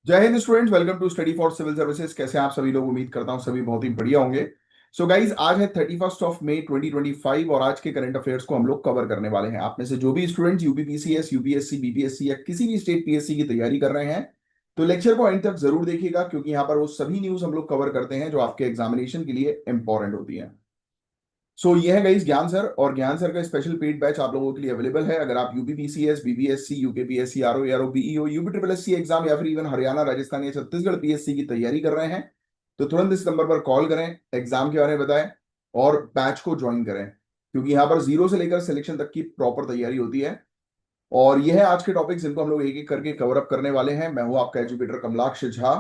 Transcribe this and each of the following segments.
जय हिंद students, welcome to study for civil services. कैसे हैं आप सभी लोग? उम्मीद करता हूं सभी बहुत ही बढ़िया होंगे। सो गाइज, आज है 31 मई 2025 और आज के करंट अफेयर्स को हम लोग कवर करने वाले हैं। आप में से जो भी स्टूडेंट्स यूपीपीसीएस, यूपीएससी, बीपीएससी या किसी भी स्टेट पीएससी की तैयारी कर रहे हैं तो लेक्चर को एंड तक जरूर देखिएगा, क्योंकि यहाँ पर वो सभी न्यूज हम लोग कवर करते हैं जो आपके एग्जामिनेशन के लिए इंपॉर्टेंट होती है। ये है गाइस ज्ञान सर, और ज्ञान सर का स्पेशल पेड बैच आप लोगों के लिए अवेलेबल है। अगर आप UPPCS, BVSc, UKPSC, RO, ARO, BEO, UP triple SC exam या फिर इवन हरियाणा, राजस्थान या छत्तीसगढ़ पीएससी की तैयारी कर रहे हैं तो तुरंत इस नंबर पर कॉल करें, एग्जाम के बारे में बताएं और बैच को ज्वाइन करें, क्योंकि यहाँ पर जीरो से लेकर सिलेक्शन तक की प्रॉपर तैयारी होती है। और यह है आज के टॉपिक जिनको हम लोग एक एक करके कवर अप करने वाले हैं। मैं हूं आपका एजुकेटर कमलाक्ष झा,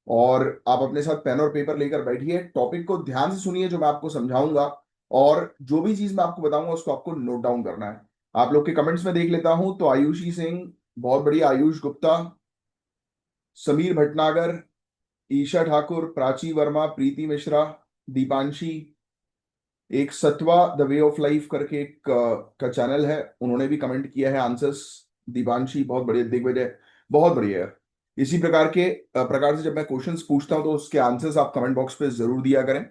और आप अपने साथ पेन और पेपर लेकर बैठिए, टॉपिक को ध्यान से सुनिए जो मैं आपको समझाऊंगा, और जो भी चीज मैं आपको बताऊंगा उसको आपको नोट डाउन करना है। आप लोग के कमेंट्स में देख लेता हूं तो आयुषी सिंह, बहुत बढ़िया, आयुष गुप्ता, समीर भटनागर, ईशा ठाकुर, प्राची वर्मा, प्रीति मिश्रा, दीपांशी, एक सत्वा द वे ऑफ लाइफ करके एक का चैनल है, उन्होंने भी कमेंट किया है आंसर्स। दीपांशी बहुत बढ़िया, दिग्विजय बहुत बढ़िया है। इसी प्रकार से जब मैं क्वेश्चंस पूछता हूं तो उसके आंसर्स आप कमेंट बॉक्स पे जरूर दिया करें।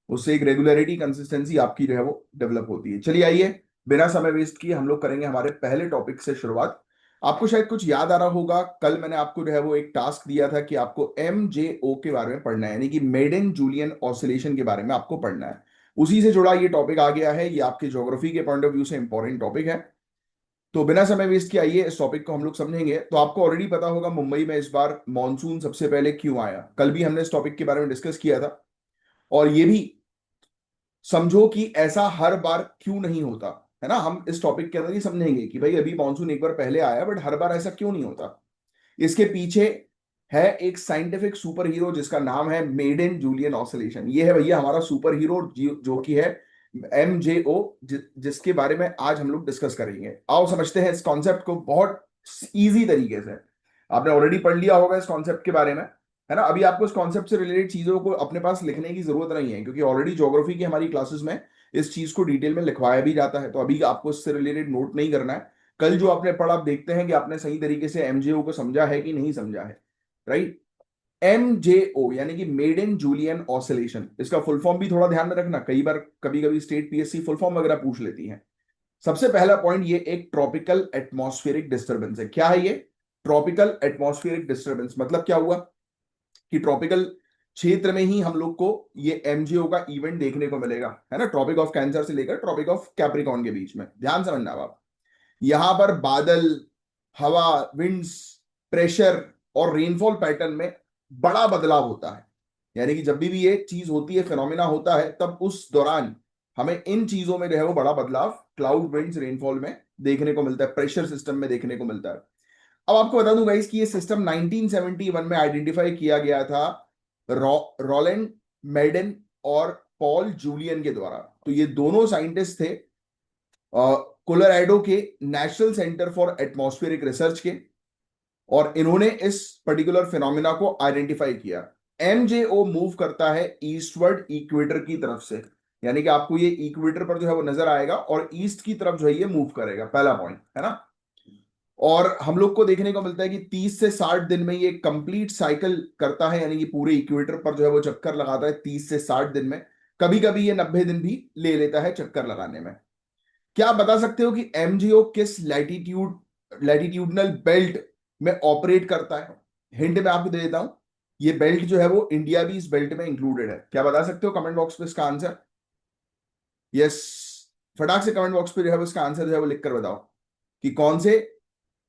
उससे एक रेगुलरिटी, कंसिस्टेंसी आपकी जो है वो डेवलप होती है। चलिए आइए, बिना समय वेस्ट किए हम लोग करेंगे हमारे पहले टॉपिक से शुरुआत। आपको शायद कुछ याद आ रहा होगा, कल मैंने आपको जो है वो एक टास्क दिया था कि आपको एमजेओ के बारे में पढ़ना है, यानी कि मेडन जूलियन ऑसिलेशन के बारे में आपको पढ़ना है। उसी से जुड़ा ये टॉपिक आ गया है। ये आपके ज्योग्राफी के पॉइंट ऑफ व्यू से इंपॉर्टेंट टॉपिक है। तो बिना समय वेस्ट किए आइए इस टॉपिक को हम लोग समझेंगे। तो आपको ऑलरेडी पता होगा मुंबई में इस बार मॉनसून सबसे पहले क्यों आया। कल भी हमने इस टॉपिक के बारे में डिस्कस किया था, और ये भी समझो कि ऐसा हर बार क्यों नहीं होता है ना। हम इस टॉपिक के अंदर ही समझेंगे कि भाई अभी मॉनसून एक बार पहले आया बट हर बार ऐसा क्यों नहीं होता। इसके पीछे है एक साइंटिफिक सुपर हीरो जिसका नाम है मेडन जूलियन ऑसिलेशन। ये है भैया हमारा सुपर हीरो जो कि है एमजेओ, जिसके बारे में आज हम लोग डिस्कस करेंगे। आओ समझते हैं इस कॉन्सेप्ट को बहुत इजी तरीके से। आपने ऑलरेडी पढ़ लिया होगा इस कॉन्सेप्ट के बारे में, है ना। अभी आपको इस कॉन्सेप्ट से रिलेटेड चीजों को अपने पास लिखने की जरूरत नहीं है, क्योंकि ऑलरेडी ज्योग्राफी की हमारी क्लासेस में इस चीज को डिटेल में लिखवाया भी जाता है। तो अभी आपको इससे रिलेटेड नोट नहीं करना है। कल जो आपने पढ़ा, आप देखते हैं कि आपने सही तरीके से एमजेओ को समझा है कि नहीं समझा है। राइट। एमजेओ यानी कि मेडन जूलियन ऑसिलेशन, इसका फुल फॉर्म भी थोड़ा ध्यान में रखना, कई बार कभी कभी स्टेट पीएससी फुल फॉर्म वगैरह पूछ लेती है। सबसे पहला पॉइंट, ये एक ट्रॉपिकल एटमॉस्फेरिक डिस्टर्बेंस है। क्या है ये ट्रॉपिकल एटमॉस्फेरिक डिस्टर्बेंस? मतलब क्या हुआ कि ट्रॉपिकल क्षेत्र में ही हम लोग को ये एमजेओ का इवेंट देखने को मिलेगा, है ना। ट्रॉपिक ऑफ कैंसर से लेकर ट्रॉपिक ऑफ कैप्रिकॉन के बीच में, ध्यान समझना आप। यहां पर बादल, हवा, विंड्स, प्रेशर और रेनफॉल पैटर्न में बड़ा बदलाव होता है। यानी कि जब भी ये चीज होती है, फिनोमिना होता है, तब उस दौरान हमें इन चीजों में जो है वो बड़ा बदलाव क्लाउड, विंड्स, रेनफॉल में देखने को मिलता है, प्रेशर सिस्टम में देखने को मिलता है। अब आपको बता दूं गाइस कि ये सिस्टम 1971 में आइडेंटिफाई किया गया था रोलैंड मेडन और पॉल जूलियन के द्वारा। तो ये दोनों साइंटिस्ट थे कोलोराडो के national centre for atmospheric research के, और इन्होंने इस पर्टिकुलर फिनोमिना को आइडेंटिफाई किया। एमजेओ मूव करता है ईस्टवर्ड इक्वेटर की तरफ से, यानी कि आपको ये इक्वेटर पर जो है वो नजर आएगा और ईस्ट की तरफ जो है ये मूव करेगा, पहला पॉइंट है ना। और हम लोग को देखने को मिलता है कि 30 से 60 दिन में ये कंप्लीट साइकिल करता है, यानी कि पूरे इक्वेटर पर जो है वो चक्कर लगाता है 30 से 60 दिन में। कभी कभी ये 90 दिन भी ले लेता है चक्कर लगाने में। क्या आप बता सकते हो कि एमजीओ किस लैटिट्यूडनल बेल्ट में ऑपरेट करता है? हिंट मैं आपको दे देता हूं, ये बेल्ट जो है वो इंडिया भी इस बेल्ट में इंक्लूडेड है। क्या बता सकते हो कमेंट बॉक्स पे इसका आंसर? यस, फटाक से कमेंट बॉक्स पे जो है वो इसका आंसर जो है वो लिखकर बताओ कि कौन से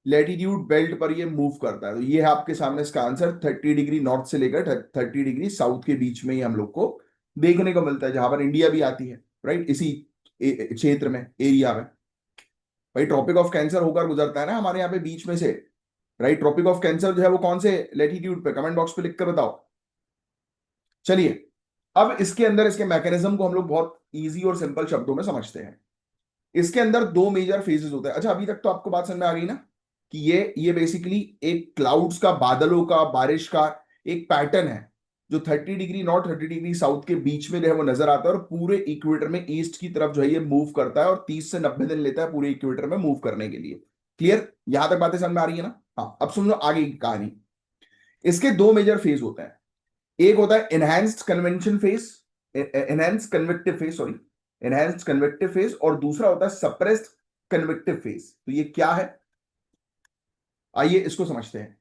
लैटिट्यूड बेल्ट पर ये मूव करता है। तो ये है आपके सामने इसका आंसर, 30 डिग्री नॉर्थ से लेकर 30 डिग्री साउथ के बीच में ही हम लोग को देखने को मिलता है, जहां पर इंडिया भी आती है। राइट, इसी क्षेत्र में, एरिया में। भाई ट्रॉपिक ऑफ कैंसर होकर गुजरता है ना हमारे यहाँ पे बीच में से। राइट, ट्रॉपिक ऑफ कैंसर जो है वो कौन से लैटिट्यूड पे, कमेंट बॉक्स पे लिख कर बताओ। चलिए, अब इसके अंदर इसके मैकेनिज्म को हम लोग बहुत इजी और सिंपल शब्दों में समझते हैं। इसके अंदर दो मेजर फेजेस होते हैं। अच्छा, अभी तक तो आपको बात समझ में आ गई ना कि ये बेसिकली एक क्लाउड्स का, बादलों का, बारिश का एक पैटर्न है जो 30 डिग्री नॉर्थ, 30 डिग्री साउथ के बीच में जो है वो नजर आता है, और पूरे इक्वेटर में ईस्ट की तरफ जो है ये मूव करता है, और 30 से 90 दिन लेता है पूरे इक्वेटर में मूव करने के लिए। क्लियर? यहां तक बातें समझ में आ रही है ना। हाँ, अब सुनो आगे की कहानी। इसके दो मेजर फेज होते हैं। एक होता है enhanced convention phase, enhance convective phase, sorry, enhanced convective phase, और दूसरा होता है सप्रेस्ड कन्वेक्टिव फेज। तो ये क्या है, आइए इसको समझते हैं।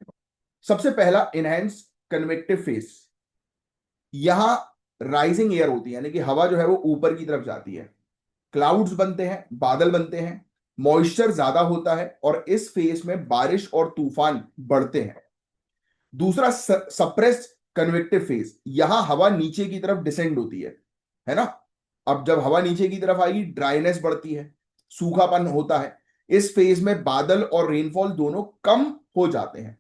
सबसे पहला इनहैंस्ड कन्वेक्टिव फेज, यहां राइजिंग एयर होती है, यानी कि हवा जो है वो ऊपर की तरफ जाती है, क्लाउड्स बनते हैं, बादल बनते हैं, मॉइस्चर ज्यादा होता है, और इस फेज में बारिश और तूफान बढ़ते हैं। दूसरा सप्रेस्ड कन्वेक्टिव फेज, यहां हवा नीचे की तरफ डिसेंड होती है ना। अब जब हवा नीचे की तरफ आएगी, ड्राइनेस बढ़ती है, सूखापन होता है। इस फेज में बादल और रेनफॉल दोनों कम हो जाते हैं।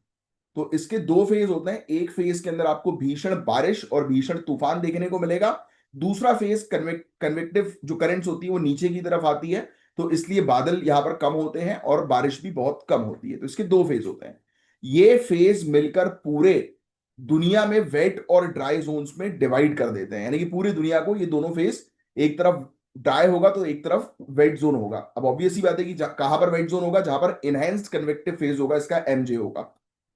तो इसके दो फेज होते हैं, एक फेज के अंदर आपको भीषण बारिश और भीषण तूफान देखने को मिलेगा, दूसरा फेज कन्वेक्टिव जो करंट्स होती है वो नीचे की तरफ आती है, तो इसलिए बादल यहां पर कम होते हैं और बारिश भी बहुत कम होती है। तो इसके दो फेज होते हैं। ये फेज मिलकर पूरे दुनिया में वेट और ड्राई जोन्स में डिवाइड कर देते हैं, यानी कि पूरी दुनिया को ये दोनों फेज, एक तरफ ड्राई होगा तो एक तरफ वेट जोन होगा। अब ऑब्वियस ही बात है कि कहां पर वेट जोन होगा, जहां पर इनहेंस्ड कन्वेक्टिव फेज होगा, इसका एमजे होगा,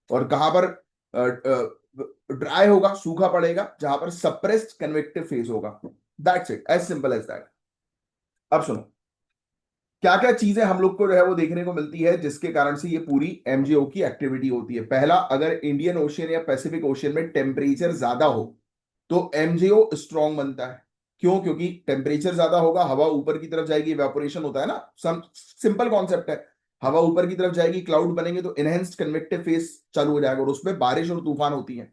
और कहां पर ड्राई होगा, सूखा पड़ेगा, जहां पर सप्रेस्ड कन्वेक्टिव फेज होगा। That's it, as simple as that. अब सुनो, क्या क्या चीजें हम लोग को जो है वो देखने को मिलती है जिसके कारण से ये पूरी एमजीओ की एक्टिविटी होती है। पहला, अगर इंडियन ओशियन या पैसिफिक ओशियन में टेम्परेचर ज्यादा हो तो एमजीओ स्ट्रांग बनता है। क्यों? क्योंकि टेम्परेचर ज्यादा होगा, हवा ऊपर की तरफ जाएगी, इवेपोरेशन होता है ना, सिंपल कॉन्सेप्ट है। हवा ऊपर की तरफ जाएगी, क्लाउड बनेंगे, तो इनहेंस्ड कन्वेक्टिव फेज चालू हो जाएगा और उसमें बारिश और तूफान होती है।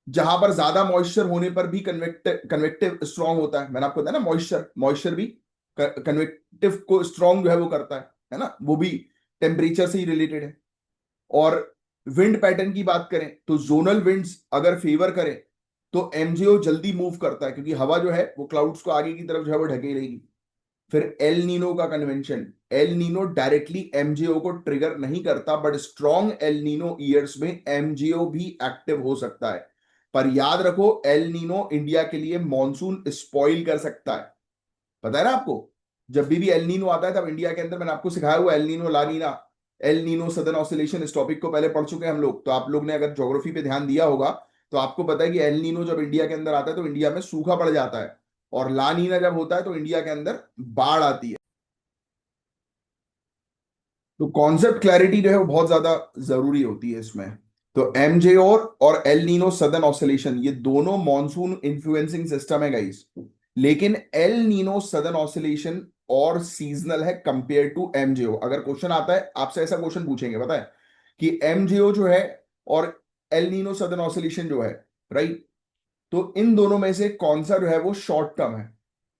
जहां पर ज्यादा मॉइस्चर होने पर भी कन्वेक्टिव कन्वेक्टिव स्ट्रांग होता है। मैंने आपको बताया ना, मॉइस्चर मॉइस्चर भी कन्वेक्टिव को स्ट्रांग जो है वो करता है ना, वो भी टेम्परेचर से ही रिलेटेड है। और विंड पैटर्न की बात करें तो जोनल विंड्स अगर फेवर करें तो एमजीओ जल्दी मूव करता है, क्योंकि हवा जो है वो क्लाउड्स को आगे की तरफ जो है वो ढके रहेगी। फिर एल नीनो का convention, El Nino directly MgO को ट्रिगर नहीं करता, but strong El Nino years में एमजीओ भी एक्टिव हो सकता है। पर याद रखो, एल नीनो इंडिया के लिए मॉनसून स्पॉइल कर सकता है। पता है ना आपको, जब भी एल नीनो आता है तब इंडिया के अंदर, मैंने आपको सिखाया हुआ El Nino La Nina, El Nino southern oscillation, इस टॉपिक को पहले पढ़ चुके हैं हम लोग। तो आप लोग ने अगर ज्योग्राफी पे ध्यान दिया होगा तो आपको पता है कि एल नीनो जब इंडिया के अंदर आता है तो इंडिया में सूखा पड़ जाता है, और ला नीना जब होता है तो इंडिया के अंदर बाढ़ आती है। तो कॉन्सेप्ट क्लैरिटी जो है वो बहुत ज्यादा जरूरी होती है इसमें। तो एमजे और एल नीनो सदर्न ऑसिलेशन, ये दोनों मॉनसून इन्फ्लुएंसिंग सिस्टम है गाइस। लेकिन एल नीनो सदर्न ऑसिलेशन और सीजनल है कंपेयर टू एमजेओ। अगर क्वेश्चन आता है आपसे, ऐसा क्वेश्चन पूछेंगे, पता है कि एमजेओ जो है और एल नीनो सदर्न ऑसिलेशन जो है, राइट, तो इन दोनों में से कौन सा जो है वो शॉर्ट टर्म है।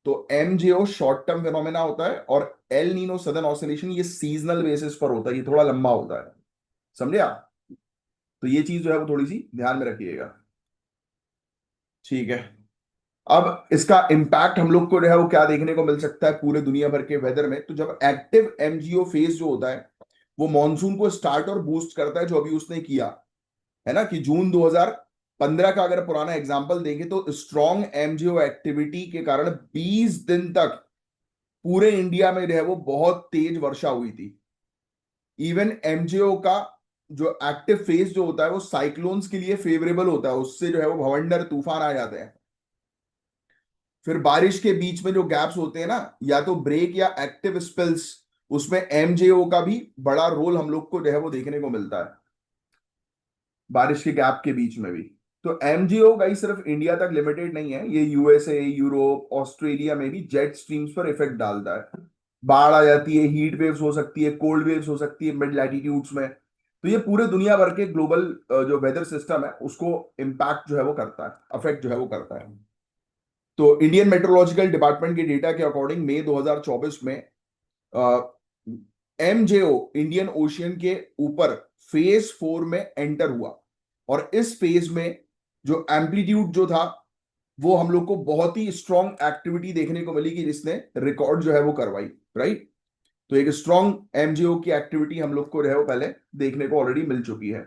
तो एमजेओ शॉर्ट टर्म फिनोमेना होता है, और एल नीनो सदर्न ऑसिलेशन ये सीजनल बेसिस पर होता है, ये थोड़ा लंबा होता है। समझे आप? तो ये चीज जो है वो थोड़ी सी ध्यान में रखिएगा। ठीक है। अब इसका इम्पैक्ट हम लोग को जो है वो क्या देखने को मिल सकता है पूरे दुनिया भर के वेदर में। तो जब एक्टिव एमजीओ फेज जो होता है वो मॉनसून को स्टार्ट और बूस्ट करता है, जो अभी उसने किया है ना, कि जून 2015 का अगर पुराना एग्जांपल देंगे तो स्ट्रॉन्ग एमजीओ एक्टिविटी के कारण 20 दिन तक पूरे इंडिया में जो है वो बहुत तेज वर्षा हुई थी। इवन एमजीओ का जो एक्टिव फेज जो होता है वो साइक्लोन्स के लिए फेवरेबल होता है, उससे जो है वो भवंडर तूफान आ जाते हैं। फिर बारिश के बीच में जो गैप्स होते हैं ना, या तो ब्रेक या एक्टिव स्पेल्स, उसमें एमजेओ का भी बड़ा रोल हम लोग को जो है वो देखने को मिलता है, बारिश के गैप के बीच में भी। तो एमजीओ का ही सिर्फ इंडिया तक लिमिटेड नहीं है, ये यूएसए, यूरोप, ऑस्ट्रेलिया में भी जेट स्ट्रीम्स पर इफेक्ट डालता है। बाढ़ आ जाती है, हीट वेव्स हो सकती है, कोल्ड वेव्स हो सकती है मिड लैटिट्यूड्स में। तो ये पूरे दुनिया भर के ग्लोबल जो वेदर सिस्टम है उसको इम्पैक्ट जो है वो करता है, अफेक्ट जो है वो करता है। तो इंडियन मेट्रोलॉजिकल डिपार्टमेंट के डेटा के अकॉर्डिंग मई 2024 में एमजेओ इंडियन ओशियन के ऊपर फेज 4 में एंटर हुआ, और इस फेज में जो एम्पलीट्यूड जो था वो हम लोग को बहुत ही स्ट्रॉन्ग एक्टिविटी देखने को मिली, कि जिसने रिकॉर्ड जो है वो करवाई, राइट। तो एक स्ट्रॉन्ग एमजीओ की एक्टिविटी हम लोग को जो है वो पहले देखने को ऑलरेडी मिल चुकी है।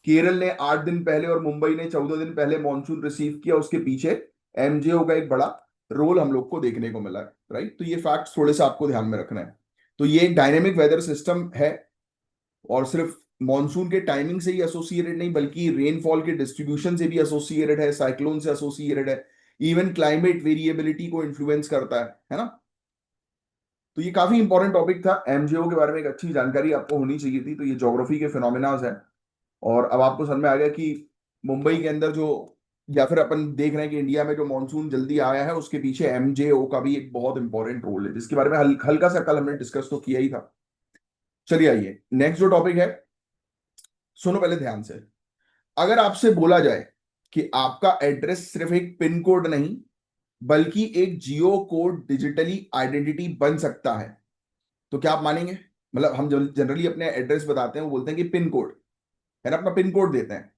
केरल ने 8 दिन पहले और मुंबई ने 14 दिन पहले मॉनसून रिसीव किया, उसके पीछे एमजीओ का एक बड़ा रोल हम लोग को देखने को मिला है, राइट। तो ये फैक्ट थोड़े से आपको ध्यान में रखना है। तो ये एक डायनेमिक वेदर सिस्टम है, और सिर्फ मॉनसून के टाइमिंग से ही एसोसिएटेड नहीं, बल्कि रेनफॉल के डिस्ट्रीब्यूशन से भी एसोसिएटेड है, साइक्लोन से एसोसिएटेड है, इवन क्लाइमेट वेरिएबिलिटी को इन्फ्लुएंस करता है ना। तो ये काफी इंपॉर्टेंट टॉपिक था, एमजेओ के बारे में एक अच्छी जानकारी आपको होनी चाहिए थी। तो ये ज्योग्राफी के फिनोमिनाज है। और अब आपको समझ में आ गया कि मुंबई के अंदर जो, या फिर अपन देख रहे हैं कि इंडिया में जो मानसून जल्दी आया है, उसके पीछे एमजेओ का भी एक बहुत इंपॉर्टेंट रोल है, जिसके बारे में हल्का सा कल हमने डिस्कस तो किया ही था। चलिए आइए नेक्स्ट जो टॉपिक है, सुनो पहले ध्यान से। अगर आपसे बोला जाए कि आपका एड्रेस सिर्फ एक पिन कोड नहीं, बल्कि एक जियो कोड डिजिटली आइडेंटिटी बन सकता है, तो क्या आप मानेंगे? मतलब हम जनरली अपने एड्रेस बताते हैं, वो बोलते हैं कि पिन कोड है ना, अपना पिन कोड देते हैं।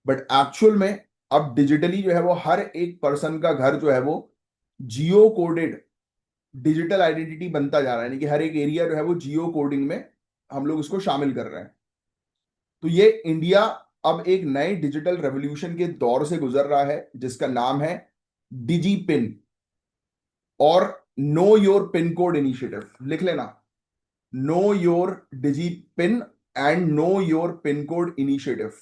बट एक्चुअल में अब डिजिटली जो है वो हर एक पर्सन का घर जो है वो जियो कोडेड डिजिटल आइडेंटिटी बनता जा रहा है, यानी कि हर एक एरिया जो है वो जियो कोडिंग में हम लोग इसको शामिल कर रहे हैं। तो ये इंडिया अब एक नए डिजिटल रेवोल्यूशन के दौर से गुजर रहा है, जिसका नाम है डिजी पिन और know your pin code initiative. लिख लेना, know your digi pin and know your pin code initiative.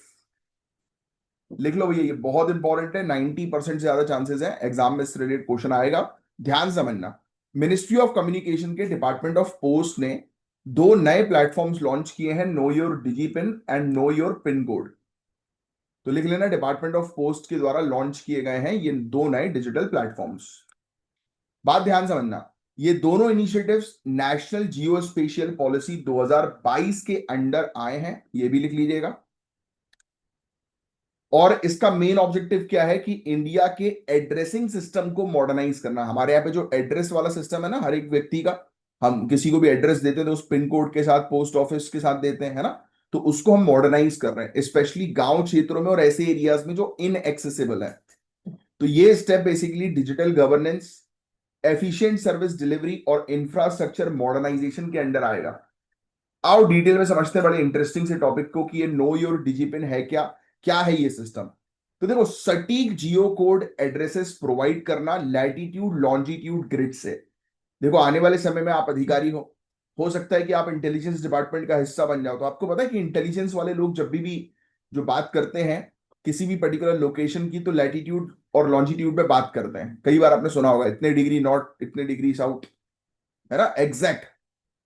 लिख लो भैया, ये बहुत इंपॉर्टेंट है, 90% से ज्यादा चांसेस है एग्जाम में इससे रिलेटेड क्वेश्चन आएगा। ध्यान समझना, मिनिस्ट्री ऑफ कम्युनिकेशन के डिपार्टमेंट ऑफ पोस्ट ने दो नए प्लेटफॉर्म्स लॉन्च किए हैं, know your digi pin and know your pin code. तो लिख लेना, डिपार्टमेंट ऑफ पोस्ट के द्वारा लॉन्च किए गए हैं ये दो नए डिजिटल प्लेटफॉर्म्स। बात ध्यान समझना, ये दोनों initiatives national geo spatial policy 2022 के अंडर आए हैं, ये भी लिख लीजिएगा। और इसका मेन ऑब्जेक्टिव क्या है कि इंडिया के एड्रेसिंग सिस्टम को मॉडर्नाइज करना। हमारे यहाँ पे जो एड्रेस वाला सिस्टम है ना, हर एक व्यक्ति का, हम किसी को भी एड्रेस देते हैं तो उस पिन कोड के साथ, पोस्ट ऑफिस के साथ देते हैं, है ना। तो उसको हम मॉडर्नाइज कर रहे हैं, स्पेशली गांव क्षेत्रों में और ऐसे एरियाज में जो इनएक्सेसिबल है। तो ये step basically digital governance, efficient service delivery और इंफ्रास्ट्रक्चर मॉडर्नाइजेशन के अंडर आएगा। आओ डिटेल में समझते हैं बड़े इंटरेस्टिंग से टॉपिक को कि ये नो योर डिजिपिन है क्या, क्या है ये सिस्टम। तो देखो, सटीक जियो कोड एड्रेसेस प्रोवाइड करना लैटिट्यूड लॉन्जिट्यूड ग्रिड से। देखो, आने वाले समय में आप अधिकारी हो सकता है कि आप इंटेलिजेंस डिपार्टमेंट का हिस्सा बन जाओ। तो आपको पता है कि इंटेलिजेंस वाले लोग जब भी जो बात करते हैं किसी भी पर्टिकुलर लोकेशन की, तो लैटिट्यूड और लॉन्जिट्यूड में बात करते हैं। कई बार आपने सुना होगा, इतने डिग्री नॉर्थ, इतने डिग्री साउथ, है ना, एग्जैक्ट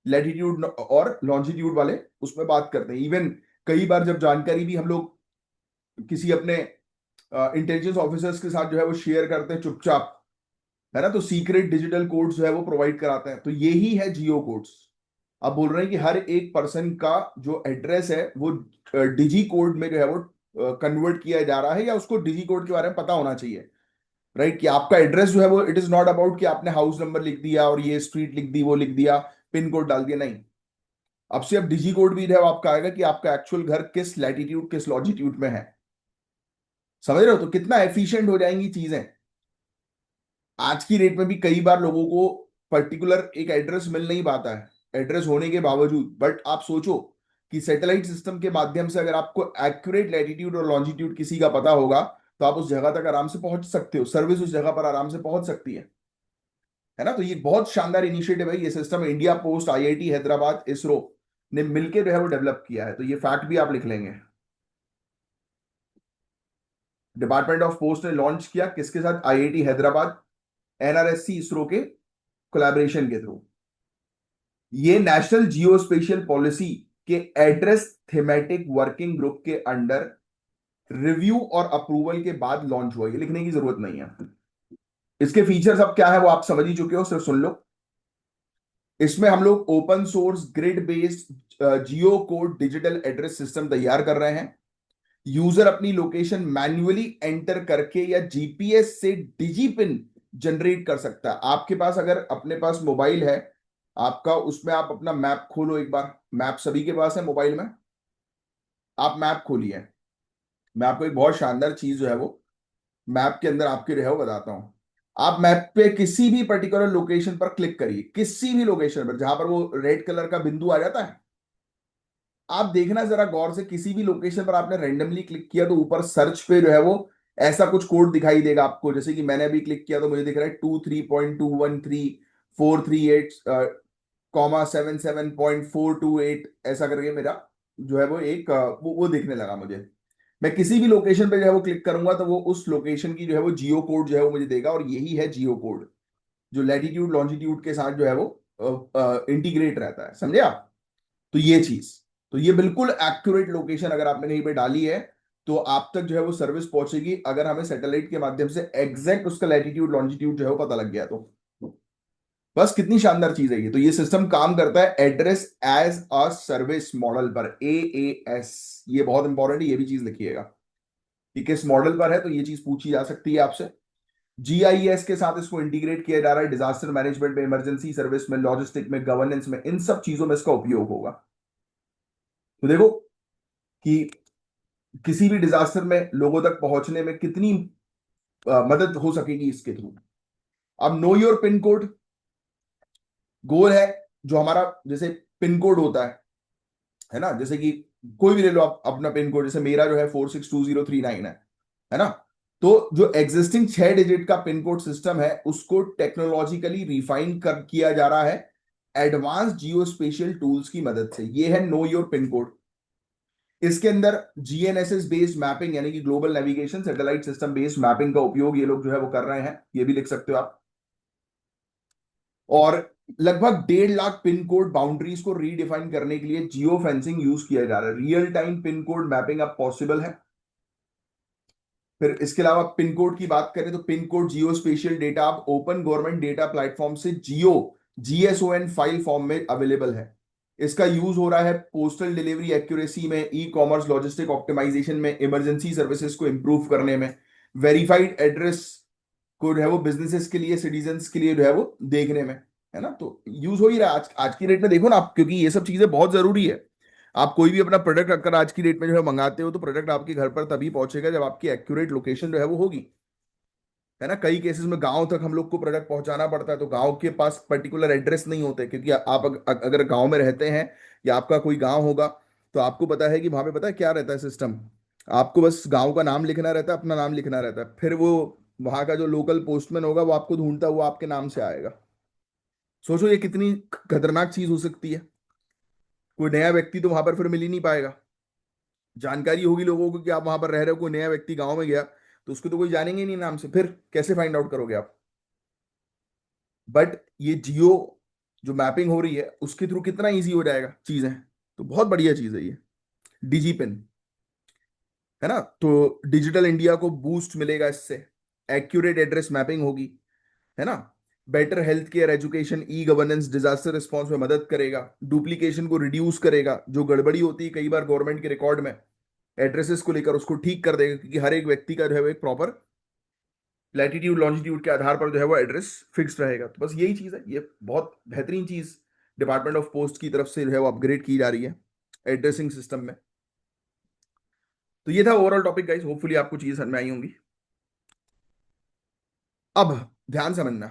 लैटिट्यूड और लॉन्जिट्यूड वाले उसमें बात करते हैं। इवन कई बार जब जानकारी भी हम लोग किसी अपने इंटेलिजेंस ऑफिसर्स के साथ जो है वो शेयर करते हैं चुपचाप, है ना, तो सीक्रेट डिजिटल कोड्स जो है वो प्रोवाइड कराते हैं। तो यही है जियो कोड्स। अब बोल रहे हैं कि हर एक पर्सन का जो एड्रेस है वो डिजी कोड में जो है वो कन्वर्ट किया जा रहा है, या उसको डिजी कोड के बारे में पता होना चाहिए, राइट। कि आपका एड्रेस जो है वो, इट इज नॉट अबाउट कि आपने हाउस नंबर लिख दिया और ये स्ट्रीट लिख दी, वो लिख दिया, पिन कोड डाल दिया, नहीं। अब से अब डिजी कोड भी है वो आपका आएगा कि आपका एक्चुअल घर किस लैटिट्यूड किस लॉन्जिट्यूड में है। समझ रहे हो? तो कितना एफिशिएंट हो जाएंगी चीजें। आज की डेट में भी कई बार लोगों को पर्टिकुलर एक एड्रेस मिल नहीं पाता है, एड्रेस होने के बावजूद। बट आप सोचो कि सैटेलाइट सिस्टम के माध्यम से अगर आपको एक्यूरेट लैटिट्यूड और लॉन्जिट्यूड किसी का पता होगा, तो आप उस जगह तक आराम से पहुंच सकते हो, सर्विस उस जगह पर आराम से पहुंच सकती है ना। तो ये बहुत शानदार इनिशिएटिव है। ये system India post, IIT Hyderabad, ISRO ने मिलकर जो है वो डेवलप किया है। तो ये फैक्ट भी आप लिख लेंगे। डिपार्टमेंट ऑफ पोस्ट ने लॉन्च किया किसके साथ? आईआईटी हैदराबाद, एनआरएससी, इसरो के कोलैबोरेशन के थ्रू। ये नेशनल जियो स्पेशियल पॉलिसी के एड्रेस थीमेटिक वर्किंग ग्रुप के अंडर रिव्यू और अप्रूवल के बाद लॉन्च हुआ। ये लिखने की जरूरत नहीं है। इसके फीचर्स अब क्या है वो आप समझ ही चुके हो, सिर्फ सुन लो। इसमें हम लोग ओपन सोर्स ग्रिड बेस्ड जियो कोड डिजिटल एड्रेस सिस्टम तैयार कर रहे हैं। यूजर अपनी लोकेशन मैन्युअली एंटर करके या जीपीएस से डिजी पिन जनरेट कर सकता है। आपके पास, अगर अपने पास मोबाइल है आपका, उसमें आप अपना मैप खोलो एक बार। मैप सभी के पास है मोबाइल में, आप मैप खोलिए। मैं आपको एक बहुत शानदार चीज जो है वो मैप के अंदर आपके जो है वो बताता हूं। आप मैप पे किसी भी पर्टिकुलर लोकेशन पर क्लिक करिए, किसी भी लोकेशन पर जहां पर वो रेड कलर का बिंदु आ जाता है। आप देखना जरा गौर से, किसी भी लोकेशन पर आपने रैंडमली क्लिक किया तो ऊपर सर्च पे जो है वो ऐसा कुछ कोड दिखाई देगा आपको। जैसे कि मैंने अभी क्लिक किया तो मुझे दिख रहा है 23.213 438 कॉमा 77.428 ऐसा करके मेरा जो है वो एक वो देखने लगा मुझे। मैं किसी भी लोकेशन पे जो है वो क्लिक करूंगा तो वो उस लोकेशन की जो है वो जियो कोड जो है वो मुझे देगा, और यही है जियो कोड, जो लैटिट्यूड लॉन्जिट्यूड के साथ जो है वो इंटीग्रेट रहता है, समझे आप? तो ये चीज, तो ये बिल्कुल एक्यूरेट लोकेशन अगर आपने कहीं पे डाली है तो आप तक जो है वो सर्विस पहुंचेगी, अगर हमें सैटेलाइट के माध्यम से एग्जैक्ट उसका लैटिट्यूड लॉन्जिट्यूड जो है वो पता लग गया तो। बस कितनी शानदार चीज है ये। तो ये सिस्टम काम करता है address as a service model पर, AAS। ये बहुत इंपॉर्टेंट है, ये भी चीज लिखिएगा कि किस मॉडल पर है, तो ये चीज पूछी जा सकती है आपसे। GIS के साथ इसको इंटीग्रेट किया जा रहा है, डिजास्टर मैनेजमेंट में, इमरजेंसी सर्विस में, लॉजिस्टिक में, गवर्नेंस में, इन सब चीजों में इसका उपयोग होगा। तो देखो कि किसी भी डिजास्टर में लोगों तक पहुंचने में कितनी मदद हो सकेगी इसके थ्रू। अब नो योर पिन कोड गोल है, जो हमारा जैसे पिन कोड होता है ना, जैसे कि कोई भी ले लो आप अपना पिन कोड, जैसे मेरा जो है 462039 है ना। तो जो एग्जिस्टिंग 6 डिजिट का पिन कोड सिस्टम है उसको टेक्नोलॉजिकली रिफाइन कर किया जा रहा है एडवांस जियो स्पेशियल टूल्स की मदद से। ये है नो योर पिन कोड। इसके अंदर GNSS बेस्ड मैपिंग यानी कि global navigation satellite system based mapping का उपयोग ये लोग जो है वो कर रहे हैं, ये भी लिख सकते हो आप। और लगभग 1.5 लाख पिन कोड बाउंड्रीज को रीडिफाइन करने के लिए जियो फेंसिंग यूज किया जा रहा है। Real time pin code mapping अब पॉसिबल है। फिर इसके अलावा पिन कोड की बात करें तो पिन कोड जियो स्पेशियल डेटा अब ओपन गवर्नमेंट डेटा प्लेटफॉर्म से जियो GSON फाइल फॉर्म में अवेलेबल है। इसका यूज हो रहा है पोस्टल डिलीवरी एक्यूरेसी में, ई कॉमर्स लॉजिस्टिक ऑप्टिमाइजेशन में, इमरजेंसी सर्विसेज को इंप्रूव करने में, वेरीफाइड एड्रेस को जो है वो बिजनेसेस के लिए, सिटीजन्स के लिए जो है वो देखने में, है ना। तो यूज हो ही रहा है आज आज की डेट में, देखो ना आप, क्योंकि ये सब चीजें बहुत जरूरी है। आप कोई भी अपना प्रोडक्ट अगर आज की डेट में जो है मंगाते हो तो प्रोडक्ट आपके घर पर तभी पहुंचेगा जब आपकी एक्यूरेट लोकेशन जो है वो होगी, है ना। कई केसेस में गांव तक हम लोग को प्रोडक्ट पहुंचाना पड़ता है, तो गांव के पास पर्टिकुलर एड्रेस नहीं होते, क्योंकि आप अगर गांव में रहते हैं या आपका कोई गांव होगा तो आपको पता है कि वहां पे पता है क्या रहता है सिस्टम। आपको बस गांव का नाम लिखना रहता है, अपना नाम लिखना रहता है, फिर वो वहां का जो लोकल पोस्टमैन होगा वो आपको ढूंढता हुआ आपके नाम से आएगा। सोचो ये कितनी खतरनाक चीज हो सकती है। कोई नया व्यक्ति तो वहां पर फिर मिल ही नहीं पाएगा। जानकारी होगी लोगों को कि आप वहां पर रह रहे हो, कोई नया व्यक्ति गांव में गया तो उसको तो कोई जानेंगे ही नहीं नाम से, फिर कैसे फाइंड आउट करोगे आप? बट ये जियो जो मैपिंग हो रही है उसके थ्रू कितना इजी हो जाएगा चीजें। तो बहुत बढ़िया चीज है ये डिजी पिन, है ना। तो डिजिटल इंडिया को बूस्ट मिलेगा इससे, एक्यूरेट एड्रेस मैपिंग होगी, है ना। Better health care, education, e governance, disaster response में मदद करेगा, डुप्लीकेशन को रिड्यूस करेगा, जो गड़बड़ी होती है कई बार गवर्नमेंट के रिकॉर्ड में एड्रेसेस को लेकर उसको ठीक कर देगा, क्योंकि हर एक व्यक्ति का जो है वो एक प्रॉपर लैटिट्यूड लॉन्जिट्यूड के आधार पर जो है वो एड्रेस फिक्स रहेगा। तो बस यही चीज है, ये बहुत बेहतरीन चीज डिपार्टमेंट ऑफ पोस्ट की तरफ से जो है वो अपग्रेड की जा रही है एड्रेसिंग सिस्टम में। तो ये था ओवरऑल टॉपिक गाइस, होपफुली आपको चीज समझ में आई होंगी। अब ध्यान समझना,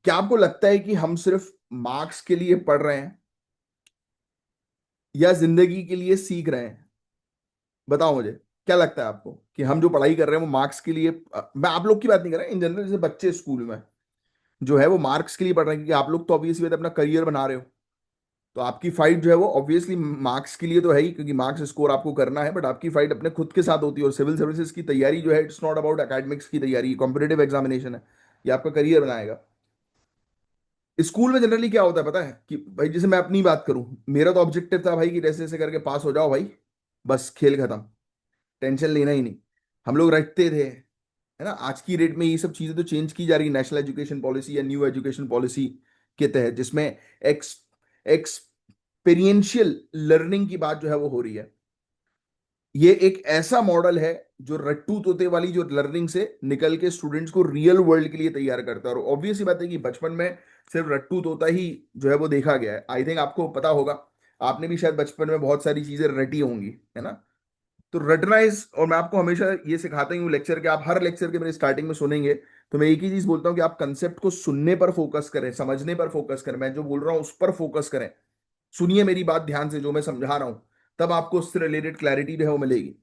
क्या आपको लगता है कि हम सिर्फ मार्क्स के लिए पढ़ रहे हैं या जिंदगी के लिए सीख रहे हैं? बताओ मुझे, क्या लगता है आपको कि हम जो पढ़ाई कर रहे हैं वो मार्क्स के लिए, मैं आप लोग की बात नहीं कर रहा इन जनरल, जैसे बच्चे स्कूल में जो है वो मार्क्स के लिए पढ़ रहे हैं, क्योंकि आप लोग तो ऑब्वियसली अपना करियर बना रहे हो, तो आपकी फाइट जो है वो ऑब्वियसली मार्क्स के लिए तो है ही, क्योंकि मार्क्स स्कोर आपको करना है, बट आपकी फाइट अपने खुद के साथ होती है। और सिविल सर्विसेज की तैयारी जो है इट्स नॉट अबाउट एकेडमिक्स की तैयारी, कॉम्पिटेटिव एग्जामिनेशन है, ये आपका करियर बनाएगा। स्कूल में जनरली क्या होता है पता है कि भाई, जैसे मैं अपनी बात करूं, मेरा तो ऑब्जेक्टिव था भाई कि जैसे जैसे करके पास हो जाओ भाई, बस खेल खत्म, टेंशन लेना ही नहीं। हम लोग रटते थे, है ना। आज की डेट में ये सब चीजें तो चेंज की जा रही है नेशनल एजुकेशन पॉलिसी या न्यू एजुकेशन पॉलिसी के तहत, जिसमें एक्स एक्सपीरियंशियल लर्निंग की बात जो है वो हो रही है। ये एक ऐसा मॉडल है जो रट्टू तोते वाली जो लर्निंग से निकल के स्टूडेंट्स को रियल वर्ल्ड के लिए तैयार करता है। और ऑब्वियस बात है कि बचपन में सिर्फ रट्टू तोता ही जो है वो देखा गया है। आई थिंक आपको पता होगा, आपने भी शायद बचपन में बहुत सारी चीजें रटी होंगी, है ना। तो रटना इज, और मैं आपको हमेशा ये सिखाता ही हूँ लेक्चर के, आप हर लेक्चर के मेरे स्टार्टिंग में सुनेंगे तो मैं एक ही चीज बोलता हूँ कि आप कंसेप्ट को सुनने पर फोकस करें, समझने पर फोकस करें, मैं जो बोल रहा हूँ उस पर फोकस करें। सुनिए मेरी बात ध्यान से, जो मैं समझा रहा हूं, तब आपको उससे रिलेटेड क्लैरिटी जो है वो मिलेगी।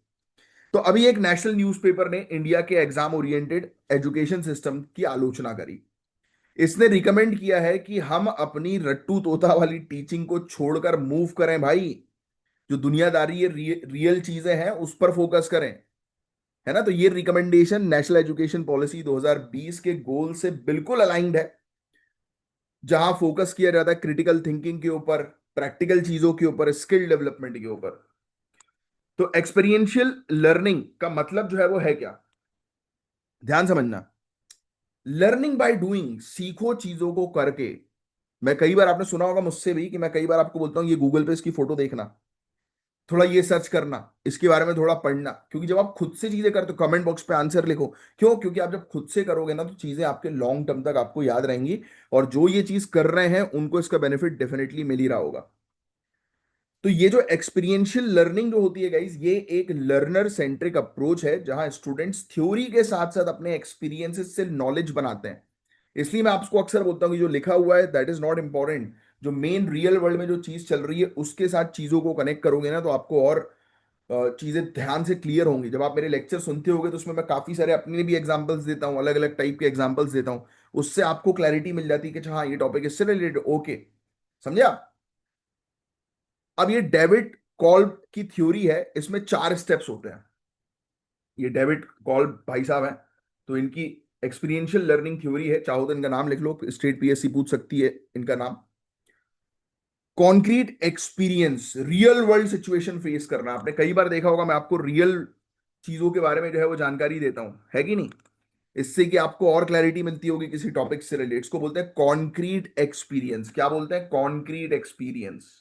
तो अभी एक नेशनल न्यूज़पेपर ने इंडिया के एग्जाम ओरिएंटेड एजुकेशन सिस्टम की आलोचना करी। इसने रिकमेंड किया है कि हम अपनी रट्टू तोता वाली टीचिंग को छोड़कर मूव करें भाई, जो दुनियादारी ये रियल चीजें हैं उस पर फोकस करें, है ना। तो ये रिकमेंडेशन नेशनल एजुकेशन पॉलिसी 2020 के गोल से बिल्कुल अलाइंड है, जहां फोकस किया जाता है क्रिटिकल थिंकिंग के ऊपर, प्रैक्टिकल चीजों के ऊपर, स्किल डेवलपमेंट के ऊपर। तो एक्सपीरियंशियल लर्निंग का मतलब जो है वो है क्या, ध्यान समझना। लर्निंग बाय डूइंग, सीखो चीजों को करके। मैं कई बार, आपने सुना होगा मुझसे भी कि मैं कई बार आपको बोलता हूं ये गूगल पे इसकी फोटो देखना, थोड़ा ये सर्च करना, इसके बारे में थोड़ा पढ़ना, क्योंकि जब आप खुद से चीजें करते हो कमेंट बॉक्स पे आंसर लिखो। क्यों? क्योंकि आप जब खुद से करोगे ना तो चीजें आपके लॉन्ग टर्म तक आपको याद रहेंगी, और जो ये चीज कर रहे हैं उनको इसका बेनिफिट डेफिनेटली मिल ही रहा होगा। तो ये जो एक्सपीरियंशियल लर्निंग जो होती है गाइस, ये एक लर्नर सेंट्रिक अप्रोच है, जहां स्टूडेंट्स थ्योरी के साथ साथ अपने एक्सपीरियंसेस से नॉलेज बनाते हैं। इसलिए मैं आपको अक्सर बोलता हूँ कि जो लिखा हुआ है दैट इज नॉट इंपॉर्टेंट, जो मेन रियल वर्ल्ड में जो चीज चल रही है उसके साथ चीजों को कनेक्ट करोगे ना तो आपको और चीजें ध्यान से क्लियर होंगी। जब आप मेरे लेक्चर सुनते होगे तो उसमें मैं काफी सारे अपने भी एग्जांपल्स देता हूँ, अलग अलग टाइप के एग्जांपल्स देता हूँ। उससे आपको क्लैरिटी मिल जाती है कि हाँ ये टॉपिक इससे रिलेटेड, ओके, समझे आप। अब ये डेविड कॉल्ब की थ्योरी है, इसमें 4 स्टेप्स होते हैं। ये डेविड कॉल्ब भाई साहब हैं, तो इनकी एक्सपीरियंशियल लर्निंग थ्योरी है, चाहो तो इनका नाम लिख लो, स्टेट पीएससी पूछ सकती है इनका नाम। Concrete experience, real world situation face करना। आपने कई बार देखा होगा मैं आपको रियल चीजों के बारे में जो है वो जानकारी देता हूं, है कि नहीं, इससे कि आपको और क्लैरिटी मिलती होगी किसी टॉपिक से रिलेटेड। इसको बोलते हैं कॉन्क्रीट एक्सपीरियंस। क्या बोलते हैं? Concrete experience.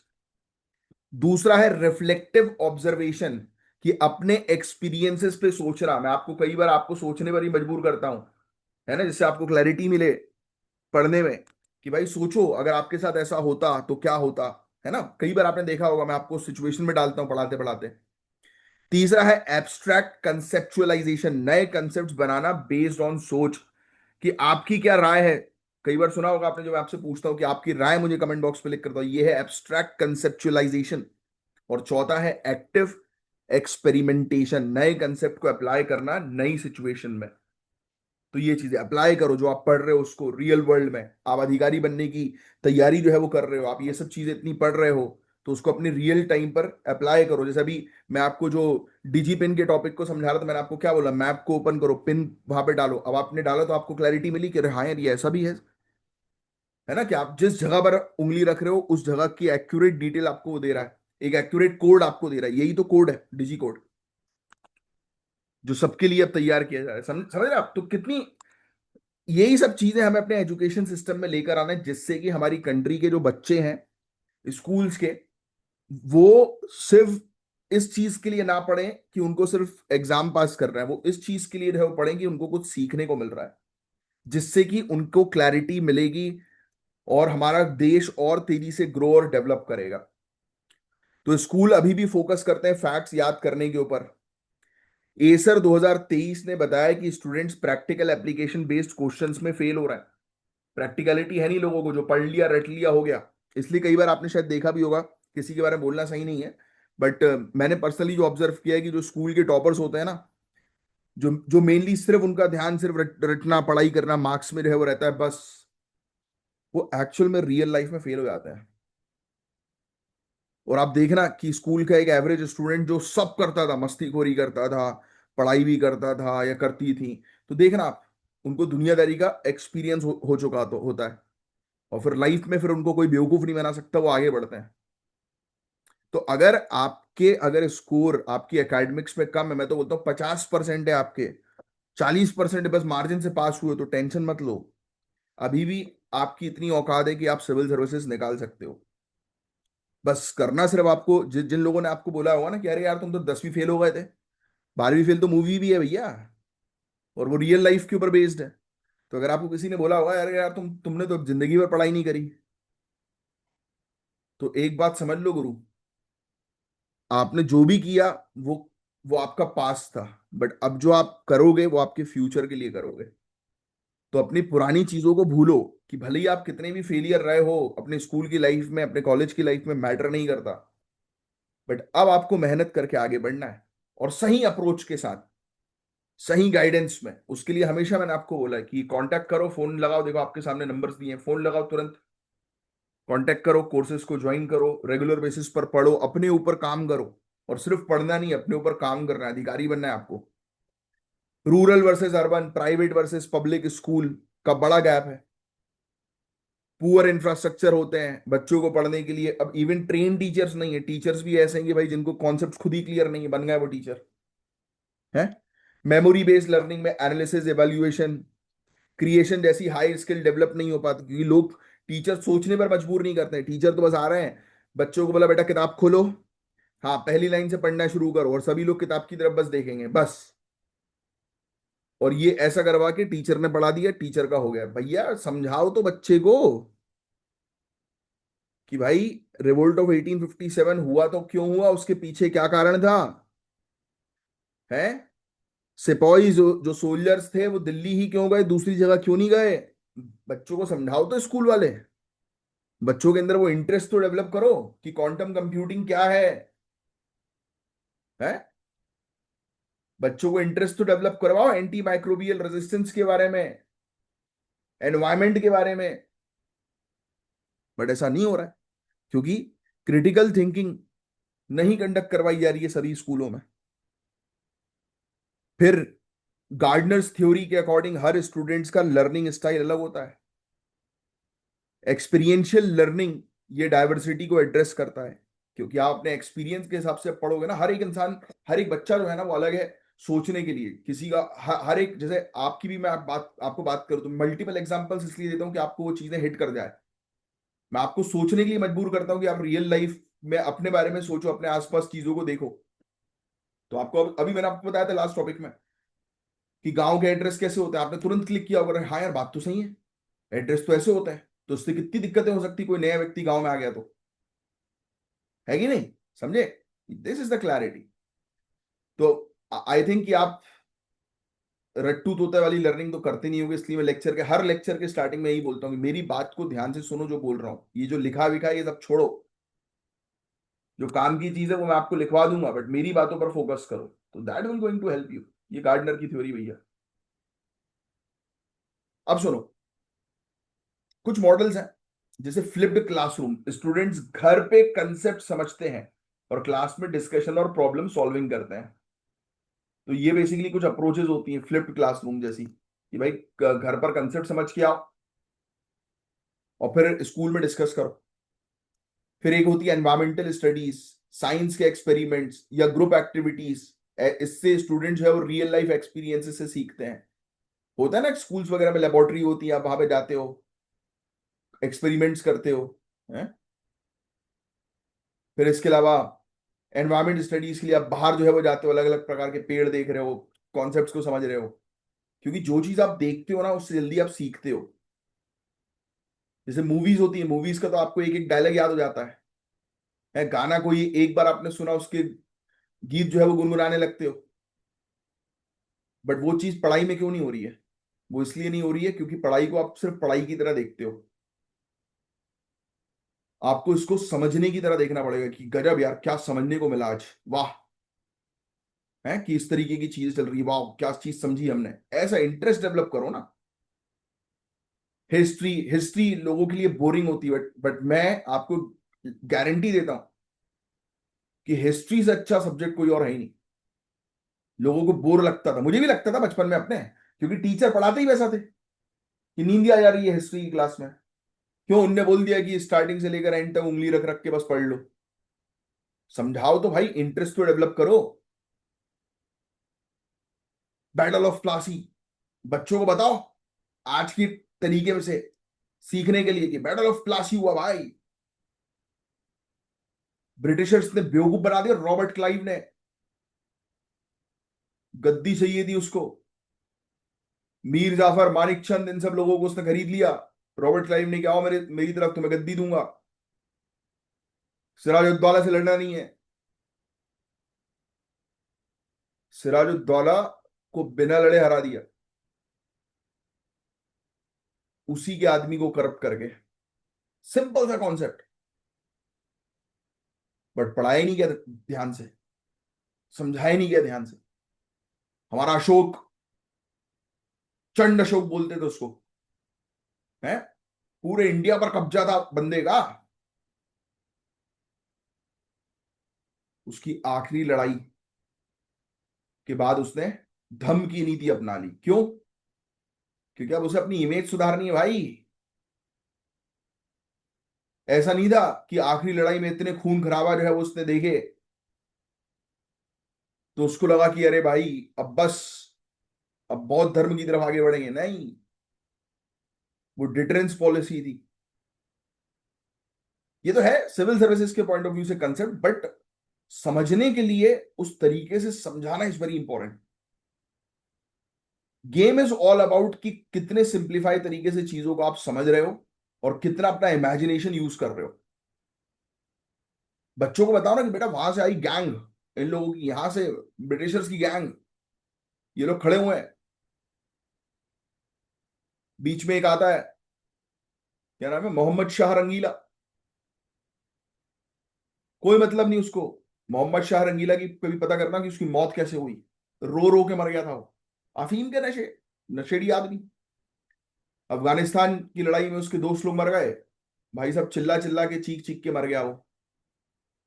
दूसरा है रिफ्लेक्टिव ऑब्जर्वेशन, कि अपने एक्सपीरियंसेस पे सोच रहा। मैं आपको कई बार आपको सोचने पर ही मजबूर करता हूं, है ना, जिससे आपको क्लैरिटी मिले पढ़ने में, कि भाई सोचो अगर आपके साथ ऐसा होता तो क्या होता, है ना। कई बार आपने देखा होगा मैं आपको सिचुएशन में डालता हूं पढ़ाते पढ़ाते। तीसरा है एब्स्ट्रैक्ट कंसेप्चुअलाइजेशन, नए कंसेप्ट बनाना बेस्ड ऑन सोच, कि आपकी क्या राय है। कई बार सुना होगा आपने, जब मैं आपसे पूछता हूं कि आपकी राय मुझे कमेंट बॉक्स पे लिख कर दो, ये है एब्स्ट्रैक्ट कंसेप्चुअलाइजेशन। और चौथा है एक्टिव एक्सपेरिमेंटेशन, नए कंसेप्ट को अप्लाई करना नई सिचुएशन में। तो ये चीजें अप्लाई करो, जो आप पढ़ रहे हो उसको रियल वर्ल्ड में। आप अधिकारी बनने की तैयारी जो है वो कर रहे हो, आप ये सब चीजें इतनी पढ़ रहे हो, तो उसको अपने रियल टाइम पर अप्लाई करो। जैसे अभी मैं आपको जो डिजी पिन के टॉपिक को समझा रहा था, मैंने आपको क्या बोला, मैप को ओपन करो, पिन वहां पे डालो। अब आपने डाला तो आपको क्लैरिटी मिली कि अरे हाँ यार ये ऐसा भी है ना, कि आप जिस जगह पर उंगली रख रहे हो उस जगह की एक्यूरेट डिटेल आपको वो दे रहा है, एक एक्यूरेट कोड आपको दे रहा है। यही तो कोड है, डिजी कोड, जो सबके लिए अब तैयार किया जा रहा है। समझ रहे हैं आप? तो कितनी, यही सब चीजें हमें अपने एजुकेशन सिस्टम में लेकर आना है, जिससे कि हमारी कंट्री के जो बच्चे हैं स्कूल्स के, वो सिर्फ इस चीज के लिए ना पढ़ें कि उनको सिर्फ एग्जाम पास कर रहे हैं, वो इस चीज के लिए जो है वो पढ़ें कि उनको कुछ सीखने को मिल रहा है, जिससे कि उनको क्लैरिटी मिलेगी और हमारा देश और तेजी से ग्रो और डेवलप करेगा। तो स्कूल अभी भी फोकस करते हैं फैक्ट्स याद करने के ऊपर। एसर 2023 ने बताया कि students practical application based questions में फेल हो रहे हैं। प्रैक्टिकलिटी है नहीं लोगों को, जो पढ़ लिया रट लिया हो गया। इसलिए कई बार आपने शायद देखा भी होगा, किसी के बारे में बोलना सही नहीं है, बट मैंने पर्सनली जो ऑब्जर्व किया है कि जो स्कूल के टॉपर्स होते हैं ना, जो जो मेनली सिर्फ उनका ध्यान सिर्फ रटना, पढ़ाई करना, मार्क्स में जो है वो रहता है बस, वो एक्चुअल में रियल लाइफ में फेल हो जाते हैं। और आप देखना कि स्कूल का एक एवरेज स्टूडेंट जो सब करता था, मस्तीखोरी करता था, पढ़ाई भी करता था या करती थी, तो देखना आप, उनको दुनियादारी का एक्सपीरियंस हो चुका तो होता है, और फिर लाइफ में फिर उनको कोई बेवकूफ नहीं बना सकता, वो आगे बढ़ते हैं। तो अगर आपके, अगर स्कोर आपकी एकेडमिक्स में कम है, मैं तो बोलता हूँ 50% है आपके, 40% बस मार्जिन से पास हुए, तो टेंशन मत लो। अभी भी आपकी इतनी औकात है कि आप सिविल सर्विसेज निकाल सकते हो। बस करना सिर्फ आपको, जिन लोगों ने आपको बोला होगा ना कि अरे यार तुम तो 10वीं फेल हो गए थे, 12वीं फेल तो मूवी भी है भैया, और वो रियल लाइफ के ऊपर बेस्ड है। तो अगर आपको किसी ने बोला होगा अरे यार तुमने तो जिंदगी भर पढ़ाई नहीं करी, तो एक बात समझ लो गुरु, आपने जो भी किया वो वो आपका पास था, बट अब जो आप करोगे वो आपके फ्यूचर के लिए करोगे। तो अपनी पुरानी चीजों को भूलो, कि भले ही आप कितने भी फेलियर रहे हो अपने स्कूल की लाइफ में, अपने कॉलेज की लाइफ में, मैटर नहीं करता। बट अब आपको मेहनत करके आगे बढ़ना है, और सही अप्रोच के साथ, सही गाइडेंस में। उसके लिए हमेशा मैंने आपको बोला है कि कांटेक्ट करो, फोन लगाओ, देखो आपके सामने नंबर्स दिए हैं, फोन लगाओ तुरंत, कांटेक्ट करो, कोर्सेज को ज्वाइन करो, रेगुलर बेसिस पर पढ़ो, अपने ऊपर काम करो। और सिर्फ पढ़ना नहीं, अपने ऊपर काम करना है, अधिकारी बनना है आपको। Rural versus urban, private versus public school का बड़ा गैप है। पुअर इंफ्रास्ट्रक्चर होते हैं बच्चों को पढ़ने के लिए। अब इवन ट्रेन टीचर्स नहीं है, टीचर्स भी ऐसे हैं कि भाई जिनको कॉन्सेप्ट खुद ही क्लियर नहीं है, बन गए वो टीचर है। मेमोरी बेस्ड लर्निंग में एनालिसिस, एवेल्युएशन, क्रिएशन जैसी हाई स्किल डेवलप नहीं हो पाती, क्योंकि लोग टीचर सोचने पर मजबूर नहीं करते हैं। टीचर तो बस आ रहे हैं, बच्चों को बोला बेटा किताब खोलो, हाँ पहली लाइन से पढ़ना शुरू करो, और सभी लोग किताब की तरफ बस देखेंगे बस। और ये ऐसा करवा के टीचर ने पढ़ा दिया, टीचर का हो गया। भैया समझाओ तो बच्चे को कि भाई रिवोल्ट ऑफ 1857 हुआ तो क्यों हुआ, उसके पीछे क्या कारण था है। सिपाही जो सोल्जर्स थे वो दिल्ली ही क्यों गए, दूसरी जगह क्यों नहीं गए। बच्चों को समझाओ तो, स्कूल वाले बच्चों के अंदर वो इंटरेस्ट तो डेवलप करो कि क्वांटम कंप्यूटिंग क्या है। बच्चों को इंटरेस्ट तो डेवलप करवाओ एंटी माइक्रोबियल रेजिस्टेंस के बारे में, एनवायरमेंट के बारे में। बट ऐसा नहीं हो रहा है, क्योंकि क्रिटिकल थिंकिंग नहीं कंडक्ट करवाई जा रही है सभी स्कूलों में। फिर गार्डनर्स थ्योरी के अकॉर्डिंग हर स्टूडेंट्स का लर्निंग स्टाइल अलग होता है। एक्सपीरियंशियल लर्निंग ये डाइवर्सिटी को एड्रेस करता है, क्योंकि आप अपने एक्सपीरियंस के हिसाब से पढ़ोगे ना। हर एक इंसान, हर एक बच्चा जो है ना वो अलग है सोचने के लिए। किसी का हर एक, जैसे आपकी भी मैं आपको बात करूं तो मल्टीपल एग्जांपल्स इसलिए देता हूं कि आपको वो चीजें हिट कर जाए। मैं आपको सोचने के लिए मजबूर करता हूं कि आप रियल लाइफ में अपने बारे में सोचो, अपने आसपास चीजों को देखो। तो आपको अभी मैंने आपको बताया था लास्ट टॉपिक में कि गांव के एड्रेस कैसे होते हैं, आपने तुरंत क्लिक किया होगा हाँ यार बात तो सही है, एड्रेस तो ऐसे होता है। तो उससे कितनी दिक्कतें हो सकती, कोई नया व्यक्ति गांव में आ गया तो, है कि नहीं, समझे। This is the clarity. तो आई थिंक कि आप रट्टू तोते वाली लर्निंग तो करते नहीं होगे, इसलिए मैं हर लेक्चर के स्टार्टिंग में यही बोलता हूँ कि मेरी बात को ध्यान से सुनो, जो बोल रहा हूँ ये जो लिखा विखा ये सब छोड़ो। जो काम की चीज है वो मैं आपको लिखवा दूंगा, बट मेरी बातों पर फोकस करो, तो that will going to help you. ये गार्डनर की थ्योरी भैया। अब सुनो, कुछ मॉडल्स हैं जैसे फ्लिप्ड क्लासरूम, स्टूडेंट्स घर पे कंसेप्ट समझते हैं और क्लास में डिस्कशन और प्रॉब्लम सॉल्विंग करते हैं। तो ये बेसिकली कुछ अप्रोचेस होती हैं फ्लिप्ड क्लासरूम जैसी, कि भाई घर पर कंसेप्ट समझ के आओ और फिर स्कूल में डिस्कस करो। फिर एक होती है एनवायरमेंटल स्टडीज, साइंस के एक्सपेरिमेंट्स या ग्रुप एक्टिविटीज। इससे स्टूडेंट जो है वो रियल लाइफ एक्सपीरियंसेस से सीखते हैं। होता है ना स्कूल्स वगैरह में लेबोरेटरी होती है, आप वहां पे जाते हो, एक्सपेरिमेंट्स करते हो हैं? फिर इसके अलावा एनवायरमेंट स्टडीज के लिए आप बाहर जो है वो जाते हो, अलग अलग प्रकार के पेड़ देख रहे हो, कॉन्सेप्ट्स को समझ रहे हो। क्योंकि जो चीज आप देखते हो ना उससे जल्दी आप सीखते हो। जैसे मूवीज होती है, मूवीज का तो आपको एक एक डायलॉग याद हो जाता है गाना कोई एक बार आपने सुना, उसके गीत जो है वो गुनगुनाने लगते हो। बट वो चीज पढ़ाई में क्यों नहीं हो रही है, वो इसलिए नहीं हो रही है क्योंकि पढ़ाई को आप सिर्फ पढ़ाई की तरह देखते हो। आपको इसको समझने की तरह देखना पड़ेगा कि गजब यार क्या समझने को मिला आज, वाह है कि इस तरीके की चीज चल रही है, वाह क्या चीज समझी हमने। ऐसा इंटरेस्ट डेवलप करो ना। हिस्ट्री हिस्ट्री लोगों के लिए बोरिंग होती है, बट मैं आपको गारंटी देता हूं कि हिस्ट्री से अच्छा सब्जेक्ट कोई और है ही नहीं। लोगों को बोर लगता था, मुझे भी लगता था बचपन में अपने, क्योंकि टीचर पढ़ाते ही वैसा थे कि नींद ही आ जा रही है हिस्ट्री की क्लास में। क्यों, उनने बोल दिया कि स्टार्टिंग से लेकर एंड तक उंगली रख रख के बस पढ़ लो। समझाओ तो भाई, इंटरेस्ट तो डेवलप करो। बैटल ऑफ प्लासी, बच्चों को बताओ आज की तरीके में से सीखने के लिए कि बैटल ऑफ प्लासी हुआ भाई, ब्रिटिशर्स ने बेवकूफ बना दिया, रॉबर्ट क्लाइव ने, गद्दी चाहिए थी उसको, मीर जाफर, मानिक चंद, इन सब लोगों को उसने खरीद लिया। रॉबर्ट क्लाइव ने क्या, मेरे मेरी तरफ तुम्हें गद्दी दूंगा, सिराजुद्दौला से लड़ना नहीं है। सिराजुद्दौला को बिना लड़े हरा दिया, उसी के आदमी को करप्ट करके। सिंपल सा कॉन्सेप्ट, बट पढ़ाया ही नहीं गया ध्यान से, समझाया नहीं गया ध्यान से। हमारा अशोक, चंड अशोक बोलते थे उसको, है पूरे इंडिया पर कब्जा था बंदे का। उसकी आखिरी लड़ाई के बाद उसने धम्म की नीति अपना ली। क्यों? क्योंकि अब उसे अपनी इमेज सुधारनी है भाई। ऐसा नहीं था कि आखिरी लड़ाई में इतने खून खराबा जो है वो उसने देखे तो उसको लगा कि अरे भाई अब बस, अब बौद्ध धर्म की तरफ आगे बढ़ेंगे। नहीं, वो डिटरेंस पॉलिसी थी। ये तो है सिविल सर्विसेज के पॉइंट ऑफ व्यू से कंसेप्ट, बट समझने के लिए उस तरीके से समझाना is very important. Game is all about कि कितने सिंप्लीफाई तरीके से चीजों को आप समझ रहे हो और कितना अपना इमेजिनेशन यूज कर रहे हो। बच्चों को बताओ ना कि बेटा वहां से आई गैंग, इन लोगों की, यहां से ब्रिटिशर्स की गैंग, ये लोग खड़े हुए हैं। बीच में एक आता है, क्या नाम है, मोहम्मद शाह रंगीला। कोई मतलब नहीं उसको। मोहम्मद शाह रंगीला की कभी पता करना कि उसकी मौत कैसे हुई। रो रो के मर गया था वो, अफीम के नशे, नशेड़ी आदमी। अफगानिस्तान की लड़ाई में उसके दोस्त लोग मर गए, भाई साहब चिल्ला चिल्ला के चीख चीख के मर गया वो।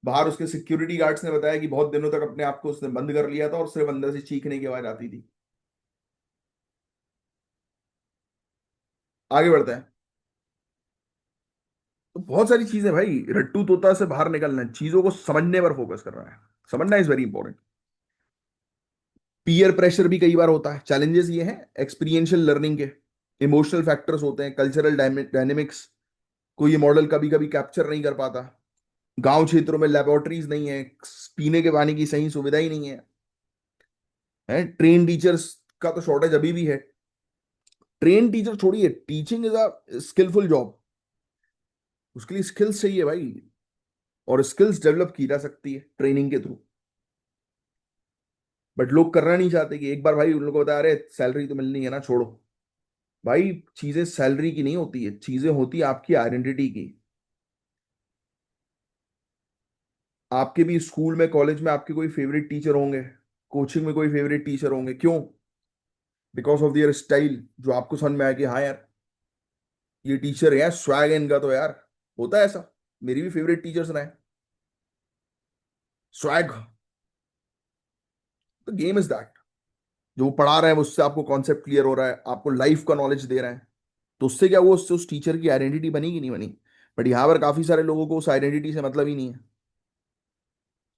बाहर उसके सिक्योरिटी गार्ड्स ने बताया कि बहुत दिनों तक अपने आप को उसने बंद कर लिया था और सिर्फ अंदर से चीखने की आवाज आती थी। आगे बढ़ते हैं। तो बहुत सारी चीजें भाई, रट्टू तोता से बाहर निकलना है, चीजों को समझने पर फोकस करना है। समझना is very important. Peer pressure भी कई बार होता है। चैलेंजेस ये हैं एक्सपीरियंशियल लर्निंग के, इमोशनल फैक्टर्स होते हैं, कल्चरल डायनेमिक्स को ये मॉडल कभी कभी कैप्चर नहीं कर पाता। गांव क्षेत्रों में लेबोरेटरीज नहीं है, पीने के पानी की सही सुविधा ही नहीं है ट्रेन टीचर्स का तो शॉर्टेज अभी भी है। ट्रेन टीचर छोड़िए, teaching is a skilful job, उसके लिए स्किल्स चाहिए भाई। और स्किल्स डेवलप की जा सकती है ट्रेनिंग के थ्रू। बट लोग करना नहीं चाहते कि एक बार भाई उन लोगों को बता अरे सैलरी तो मिलनी है ना, छोड़ो। भाई चीजें सैलरी की नहीं होती है, चीजें होती है आपकी आइडेंटिटी की। आपके भी स्कूल में कॉलेज में आपके कोई फेवरेट टीचर होंगे, कोचिंग में कोई फेवरेट टीचर होंगे। क्यों? बिकॉज ऑफ दियर स्टाइल, जो आपको समझ में आया कि हाँ यार ये टीचर है, स्वैग है इनका तो यार। होता है ऐसा, मेरी भी फेवरेट टीचर्स रहे। Swag. The game is that. जो वो पढ़ा रहे हैं उससे आपको कॉन्सेप्ट क्लियर हो रहा है, आपको लाइफ का नॉलेज दे रहे हैं, तो उससे क्या, वो उससे उस टीचर की आइडेंटिटी बनी कि नहीं बनी। बट यहाँ पर काफी सारे लोगों को उस आइडेंटिटी से मतलब ही नहीं है।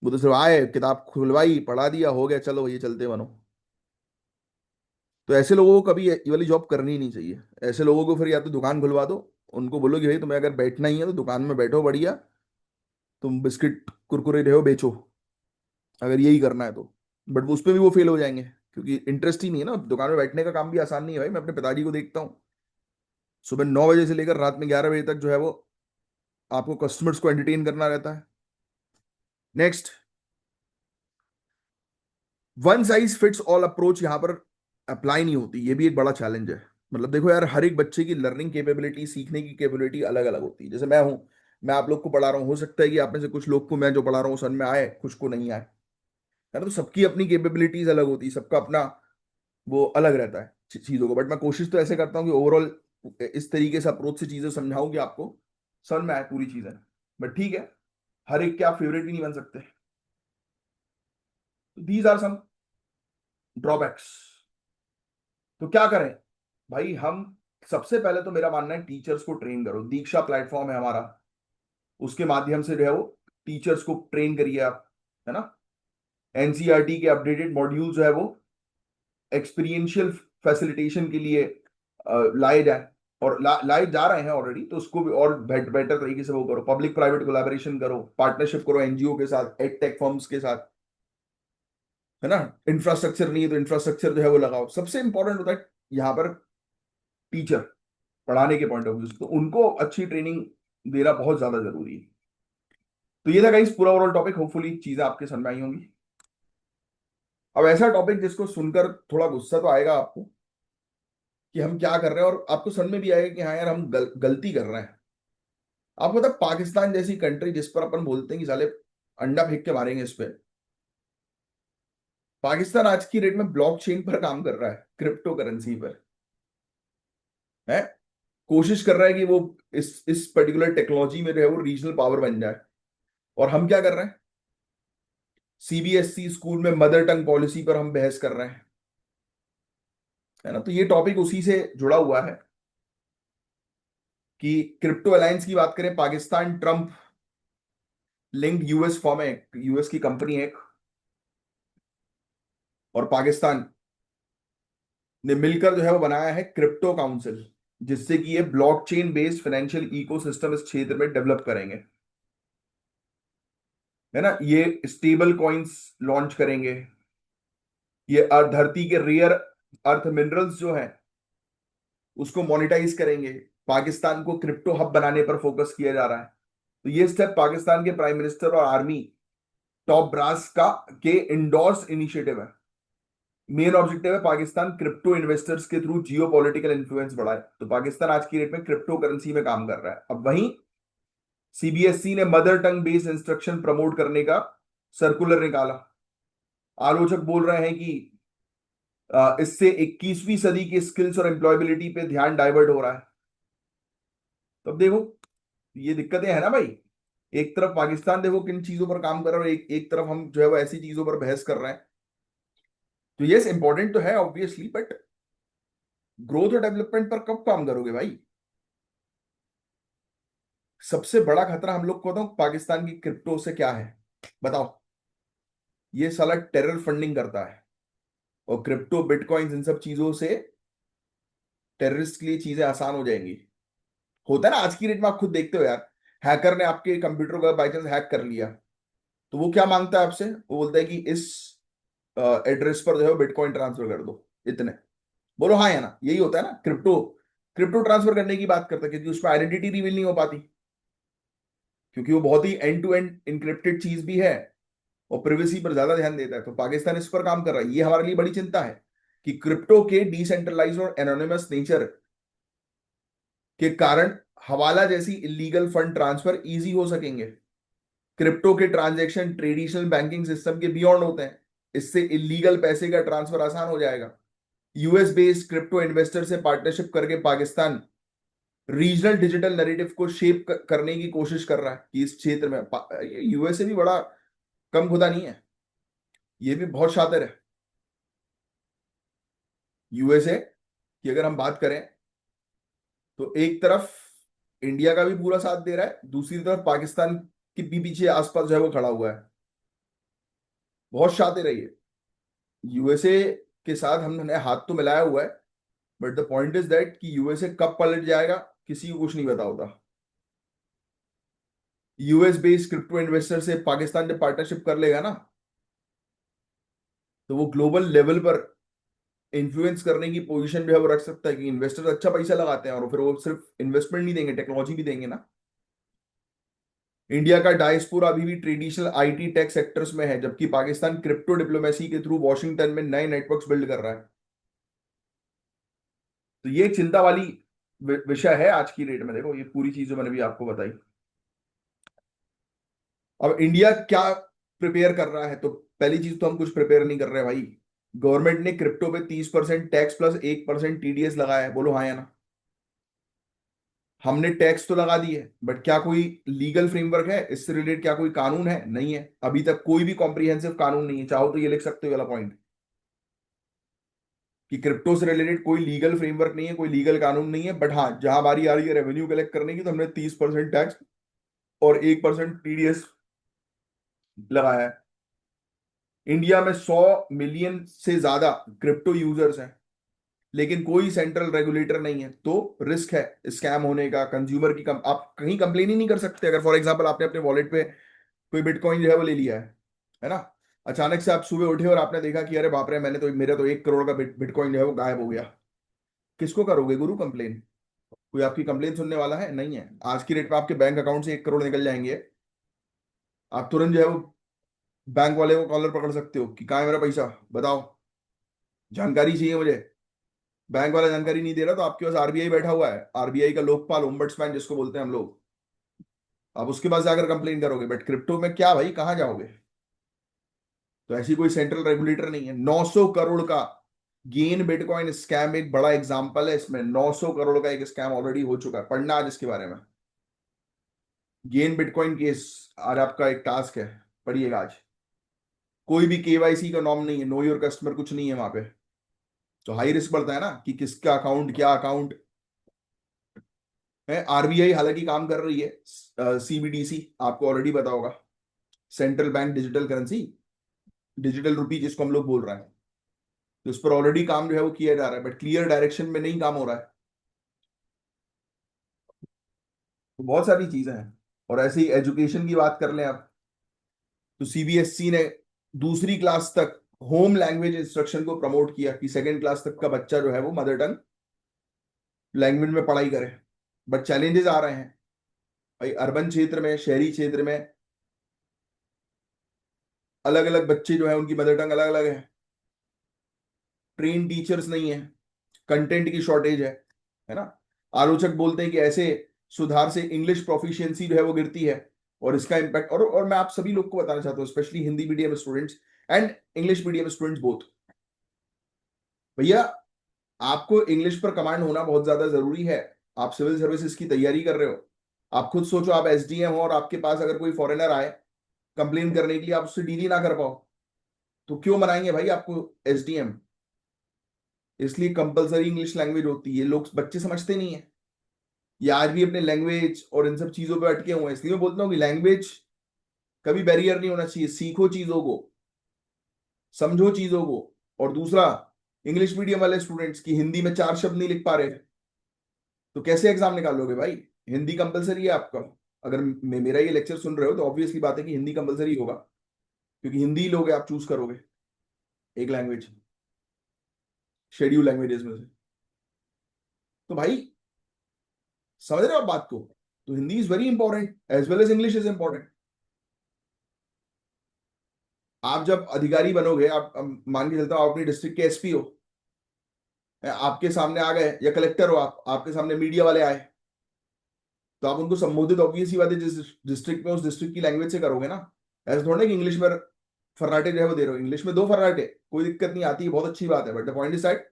वो तो सिर्फ आए, किताब खुलवाई, पढ़ा दिया, हो गया, चलो ये चलते बनो। तो ऐसे लोगों को कभी ये वाली जॉब करनी ही नहीं चाहिए। ऐसे लोगों को फिर या तो दुकान खुलवा दो, उनको बोलो कि भाई तुम्हें अगर बैठना ही है तो दुकान में बैठो बढ़िया, तुम बिस्किट कुरकुरे रहो बेचो, अगर यही करना है तो। बट उस पर भी वो फेल हो जाएंगे क्योंकि इंटरेस्ट ही नहीं है ना। दुकान में बैठने का काम भी आसान नहीं है भाई। मैं अपने पिताजी को देखता हूँ, सुबह 9 बजे से लेकर रात में 11 बजे तक जो है वो आपको कस्टमर्स को एंटरटेन करना रहता है। Next, one size fits all approach यहाँ पर अप्लाई नहीं होती। ये भी एक बड़ा चैलेंज है। मतलब देखो यार, हर एक बच्चे की लर्निंग कैपेबिलिटी, सीखने की कैपेबिलिटी अलग अलग होती है। जैसे मैं हूँ, मैं आप लोग को पढ़ा रहा हूँ, हो सकता है कि आप में से कुछ लोग को मैं जो पढ़ा रहा हूँ समझ में आए, कुछ को नहीं आए, है ना। तो सबकी अपनी कैपेबिलिटीज अलग होती है, सबका अपना वो अलग रहता है चीजों को। बट मैं कोशिश तो ऐसे करता हूँ कि ओवरऑल इस तरीके से अप्रोच से चीजें समझाऊं कि आपको समझ में आए पूरी चीजें। बट ठीक है, हर एक के आप फेवरेट भी नहीं बन सकते। These are some drawbacks. तो क्या करें भाई हम? सबसे पहले तो मेरा मानना है टीचर्स को ट्रेन करो। दीक्षा प्लेटफॉर्म है हमारा, उसके माध्यम से जो है वो टीचर्स को ट्रेन करिए आप, है ना। एनसीईआरटी के अपडेटेड मॉड्यूल जो है वो एक्सपीरियंशियल फैसिलिटेशन के लिए लाए जाए, और लाए जा रहे हैं ऑलरेडी। तो उसको भी और बेटर तरीके से वो करो, पब्लिक प्राइवेट कोलैबोरेशन करो, पार्टनरशिप करो एनजीओ के साथ, एड टेक फर्म्स के साथ, है ना। इंफ्रास्ट्रक्चर नहीं है तो इंफ्रास्ट्रक्चर जो है वो लगाओ। सबसे इंपॉर्टेंट होता है यहाँ पर टीचर, पढ़ाने के पॉइंट ऑफ व्यू से तो उनको अच्छी ट्रेनिंग देना बहुत ज्यादा जरूरी है। तो ये था गाइस पूरा ओवरऑल टॉपिक। होपफुली चीजें आपके समझ में आई होंगी। अब ऐसा टॉपिक जिसको सुनकर थोड़ा गुस्सा तो आएगा आपको कि हम क्या कर रहे हैं, और आपको समझ में भी आएगा कि हाँ यार हम गलती कर रहे हैं। आपको पता है पाकिस्तान जैसी कंट्री जिस पर अपन बोलते हैं कि साले अंडा फेंक के मारेंगे इस पे, पाकिस्तान आज की डेट में ब्लॉकचेन पर काम कर रहा है, क्रिप्टो करेंसी पर, है। कोशिश कर रहा है कि वो इस पर्टिकुलर टेक्नोलॉजी में जो है वो रीजनल पावर बन जाए। और हम क्या कर रहे हैं, सीबीएसई स्कूल में मदर टंग पॉलिसी पर हम बहस कर रहे हैं, है ना। तो ये टॉपिक उसी से जुड़ा हुआ है कि क्रिप्टो अलायंस की बात करें, Pakistan Trump link US form है, यूएस की कंपनी है एक, और पाकिस्तान ने मिलकर जो है वो बनाया है क्रिप्टो काउंसिल, जिससे कि ये ब्लॉकचेन बेस्ड फाइनेंशियल इकोसिस्टम इस क्षेत्र में डेवलप करेंगे, है ना। ये स्टेबल कॉइन्स लॉन्च करेंगे, ये धरती के रेयर अर्थ मिनरल्स जो हैं उसको मोनेटाइज करेंगे। पाकिस्तान को क्रिप्टो हब बनाने पर फोकस किया जा रहा है। तो ये स्टेप पाकिस्तान के प्राइम मिनिस्टर और आर्मी टॉप ब्रास का के इंडोर्स इनिशिएटिव है। मेन ऑब्जेक्टिव है पाकिस्तान क्रिप्टो इन्वेस्टर्स के थ्रू जियो पॉलिटिकल इन्फ्लुएंस बढ़ाए। तो पाकिस्तान आज की डेट में क्रिप्टो करेंसी में काम कर रहा है। अब वहीं सीबीएसई ने mother tongue based instruction promote करने का सर्कुलर निकाला। आलोचक बोल रहे हैं कि इससे 21वीं सदी की स्किल्स और एम्प्लॉयबिलिटी पे ध्यान डाइवर्ट हो रहा है। तो अब देखो, ये दिक्कतें हैं ना भाई। एक तरफ पाकिस्तान देखो किन चीजों पर काम कर रहा है, और एक तरफ हम जो है वो ऐसी चीजों पर बहस कर रहे हैं। तो यस, इंपॉर्टेंट तो है ऑब्वियसली, बट ग्रोथ और डेवलपमेंट पर कब काम करोगे भाई। सबसे बड़ा खतरा हम लोग को तो पाकिस्तान की क्रिप्टो से क्या है बताओ। ये साला टेरर फंडिंग करता है, और क्रिप्टो बिटकॉइंस इन सब चीजों से टेररिस्ट के लिए चीजें आसान हो जाएंगी। होता है ना, आज की डेट में आप खुद देखते हो यार, हैकर ने आपके कंप्यूटर को बाई चांस हैक कर लिया, तो वो क्या मांगता है आपसे, वो बोलता है कि इस एड्रेस पर जो है बिटकॉइन ट्रांसफर कर दो इतने। बोलो हाँ या ना, यही होता है ना। क्रिप्टो क्रिप्टो ट्रांसफर करने की बात करता है, क्योंकि उसमें आइडेंटिटी रिवील नहीं हो पाती, क्योंकि वो बहुत ही एंड टू एंड इनक्रिप्टेड चीज भी है, और प्रिवेसी पर ज्यादा ध्यान देता है। तो पाकिस्तान इस पर काम कर रहा है। ये हमारे लिए बड़ी चिंता है कि क्रिप्टो के डिसेंट्रलाइज और एनोनिमस नेचर के कारण हवाला जैसी इलीगल फंड ट्रांसफर इजी हो सकेंगे। क्रिप्टो के ट्रांजैक्शन ट्रेडिशनल बैंकिंग सिस्टम के बियॉन्ड होते हैं, इससे इलीगल पैसे का ट्रांसफर आसान हो जाएगा। यूएस बेस्ड क्रिप्टो इन्वेस्टर से पार्टनरशिप करके पाकिस्तान रीजनल डिजिटल नैरेटिव को शेप करने की कोशिश कर रहा है कि इस क्षेत्र में यूएसए भी बड़ा कम खुदा नहीं है, ये भी बहुत शातिर है। यूएसए की अगर हम बात करें, तो एक तरफ इंडिया का भी पूरा साथ दे रहा है, दूसरी तरफ पाकिस्तान के भी पीछे आसपास जो है वो खड़ा हुआ है। बहुत शातिर है ये। यूएसए के साथ हमने हाथ तो मिलाया हुआ है, but the point is that कि यूएसए कब पलट जाएगा किसी को कुछ नहीं पता होता। यूएस बेस्ड क्रिप्टो इन्वेस्टर से पाकिस्तान जब पार्टनरशिप कर लेगा ना, तो वो ग्लोबल लेवल पर इन्फ्लुएंस करने की पोजीशन जो है वो रख सकता है, कि इन्वेस्टर्स अच्छा पैसा लगाते हैं, और फिर वो सिर्फ इन्वेस्टमेंट नहीं देंगे, टेक्नोलॉजी भी देंगे ना। इंडिया का डायस्पोरा अभी भी ट्रेडिशनल आईटी टेक सेक्टर्स में है, जबकि पाकिस्तान क्रिप्टो डिप्लोमेसी के थ्रू वॉशिंगटन में नए नेटवर्क्स बिल्ड कर रहा है। तो ये एक चिंता वाली विषय है आज की डेट में। देखो, ये पूरी चीज जो मैंने भी आपको बताई। अब इंडिया क्या प्रिपेयर कर रहा है, तो पहली चीज तो हम कुछ प्रिपेयर नहीं कर रहे भाई। गवर्नमेंट ने क्रिप्टो पे 30% टैक्स प्लस 1% टीडीएस लगाया है, बोलो हाँ या ना। हमने टैक्स तो लगा दी है, बट क्या कोई लीगल फ्रेमवर्क है इससे रिलेटेड, क्या कोई कानून है, नहीं है अभी तक। कोई भी कॉम्प्रिहेंसिव कानून नहीं है। चाहो तो ये लिख सकते हो वाला पॉइंट, कि क्रिप्टो से रिलेटेड कोई लीगल फ्रेमवर्क नहीं है, कोई लीगल कानून नहीं है। बट हाँ, जहां बारी आ रही है रेवेन्यू कलेक्ट करने की, तो हमने 30% टैक्स और 1% टीडीएस लगाया है। इंडिया में 100 मिलियन से ज्यादा क्रिप्टो यूजर्स हैं, लेकिन कोई सेंट्रल रेगुलेटर नहीं है। तो रिस्क है स्कैम होने का, कंज्यूमर की आप कहीं कंप्लेन ही नहीं कर सकते। अगर फॉर एग्जांपल आपने अपने वॉलेट पे कोई बिटकॉइन जो है वो ले लिया है ना, अचानक से आप सुबह उठे और आपने देखा कि अरे बाप रे, मैंने तो मेरा तो 1 करोड़ का बिटकॉइन जो है वो गायब हो गया। किसको करोगे गुरु कंप्लेन। कोई आपकी कंप्लेन सुनने वाला है नहीं है। आज की डेट में आपके बैंक अकाउंट से 1 करोड़ निकल जाएंगे, आप तुरंत जो है वो बैंक वाले को कॉलर पकड़ सकते हो कि कहाँ है मेरा पैसा, बताओ, जानकारी चाहिए मुझे। बैंक वाला जानकारी नहीं दे रहा, तो आपके पास आरबीआई बैठा हुआ है, आरबीआई का लोकपाल, ओम्बड्समैन जिसको बोलते हैं हम लोग। आप उसके पास जाकर कंप्लेन करोगे, बट क्रिप्टो में क्या भाई, कहाँ जाओगे। तो ऐसी कोई सेंट्रल रेगुलेटर नहीं है। 900 करोड़ का गेन बिटकॉइन स्कैम एक बड़ा एग्जांपल है, इसमें 900 करोड़ का एक स्कैम ऑलरेडी हो चुका है। पढ़ना आज इसके बारे में। गेन बिटकॉइन केस आज आपका एक टास्क है, पढ़िएगा आज। कोई भी केवाईसी का नॉर्म नहीं है, नो योर कस्टमर कुछ नहीं है वहां पे। तो हाई रिस्क बढ़ता है ना कि किसका अकाउंट क्या अकाउंट है। आरबीआई हालांकि काम कर रही है, सीबीडीसी आपको ऑलरेडी पता होगा, central bank digital currency, digital rupee जिसको हम लोग बोल रहे हैं। तो उस पर ऑलरेडी काम जो है वो किया जा रहा है, बट क्लियर डायरेक्शन में नहीं काम हो रहा है। तो बहुत सारी चीजें हैं। और ऐसे ही एजुकेशन की बात कर लें आप, तो सीबीएसई ने दूसरी क्लास तक होम लैंग्वेज इंस्ट्रक्शन को प्रमोट किया कि सेकेंड क्लास तक का बच्चा जो है वो मदर टंग लैंग्वेज में पढ़ाई करे। बट चैलेंजेस आ रहे हैं भाई, अर्बन क्षेत्र में, शहरी क्षेत्र में अलग अलग बच्चे जो है उनकी मदर टंग अलग अलग है, ट्रेन टीचर्स नहीं है, कंटेंट की शॉर्टेज है ना। आलोचक बोलते हैं कि ऐसे सुधार से इंग्लिश प्रोफिशिएंसी जो है वो गिरती है, और इसका इम्पैक्ट, और मैं आप सभी लोग को बताना चाहता हूँ, specially Hindi medium students and English medium students both, भैया आपको इंग्लिश पर कमांड होना बहुत ज्यादा जरूरी है। आप सिविल सर्विसेज की तैयारी कर रहे हो, आप खुद सोचो, आप एसडीएम हो और आपके पास अगर कोई फॉरेनर आए कंप्लेन करने के लिए, आप उससे डील ही ना कर पाओ, तो क्यों बनाएंगे भाई आपको एसडीएम। इसलिए कंपलसरी इंग्लिश लैंग्वेज होती है, लोग बच्चे समझते नहीं है। ये आज भी अपने लैंग्वेज और इन सब चीजों पे अटके हुए हैं। इसलिए मैं बोलता हूँ कि लैंग्वेज कभी बैरियर नहीं होना चाहिए, सीखो चीजों को, समझो चीजों को। और दूसरा, इंग्लिश मीडियम वाले स्टूडेंट्स की हिंदी में 4 शब्द नहीं लिख पा रहे, तो कैसे एग्जाम निकालोगे भाई। हिंदी कंपलसरी है आपका। अगर मेरा ये लेक्चर सुन रहे हो तो ऑब्वियसली बात है कि हिंदी कंपलसरी होगा, क्योंकि हिंदी ही लोग आप चूज करोगे एक लैंग्वेज शेड्यूल लैंग्वेजेस में से। तो भाई समझ रहे हो आप बात को। तो Hindi is very important as well as English is important. आप जब अधिकारी बनोगे, आप मान के चलता हूं आप अपनी डिस्ट्रिक्ट के एसपी हो, आपके सामने आ गए, या कलेक्टर हो आप, आपके सामने मीडिया वाले आए, तो आप उनको संबोधित ऑब्वियस ही बात है जिस डिस्ट्रिक्ट में उस डिस्ट्रिक्ट की लैंग्वेज से करोगे ना। ऐसा थोड़ा ना कि इंग्लिश में फर्राटे जो है वो दे रहे हो, इंग्लिश में दो फर्राटे, कोई दिक्कत नहीं आती है, बहुत अच्छी बात है, but the point is that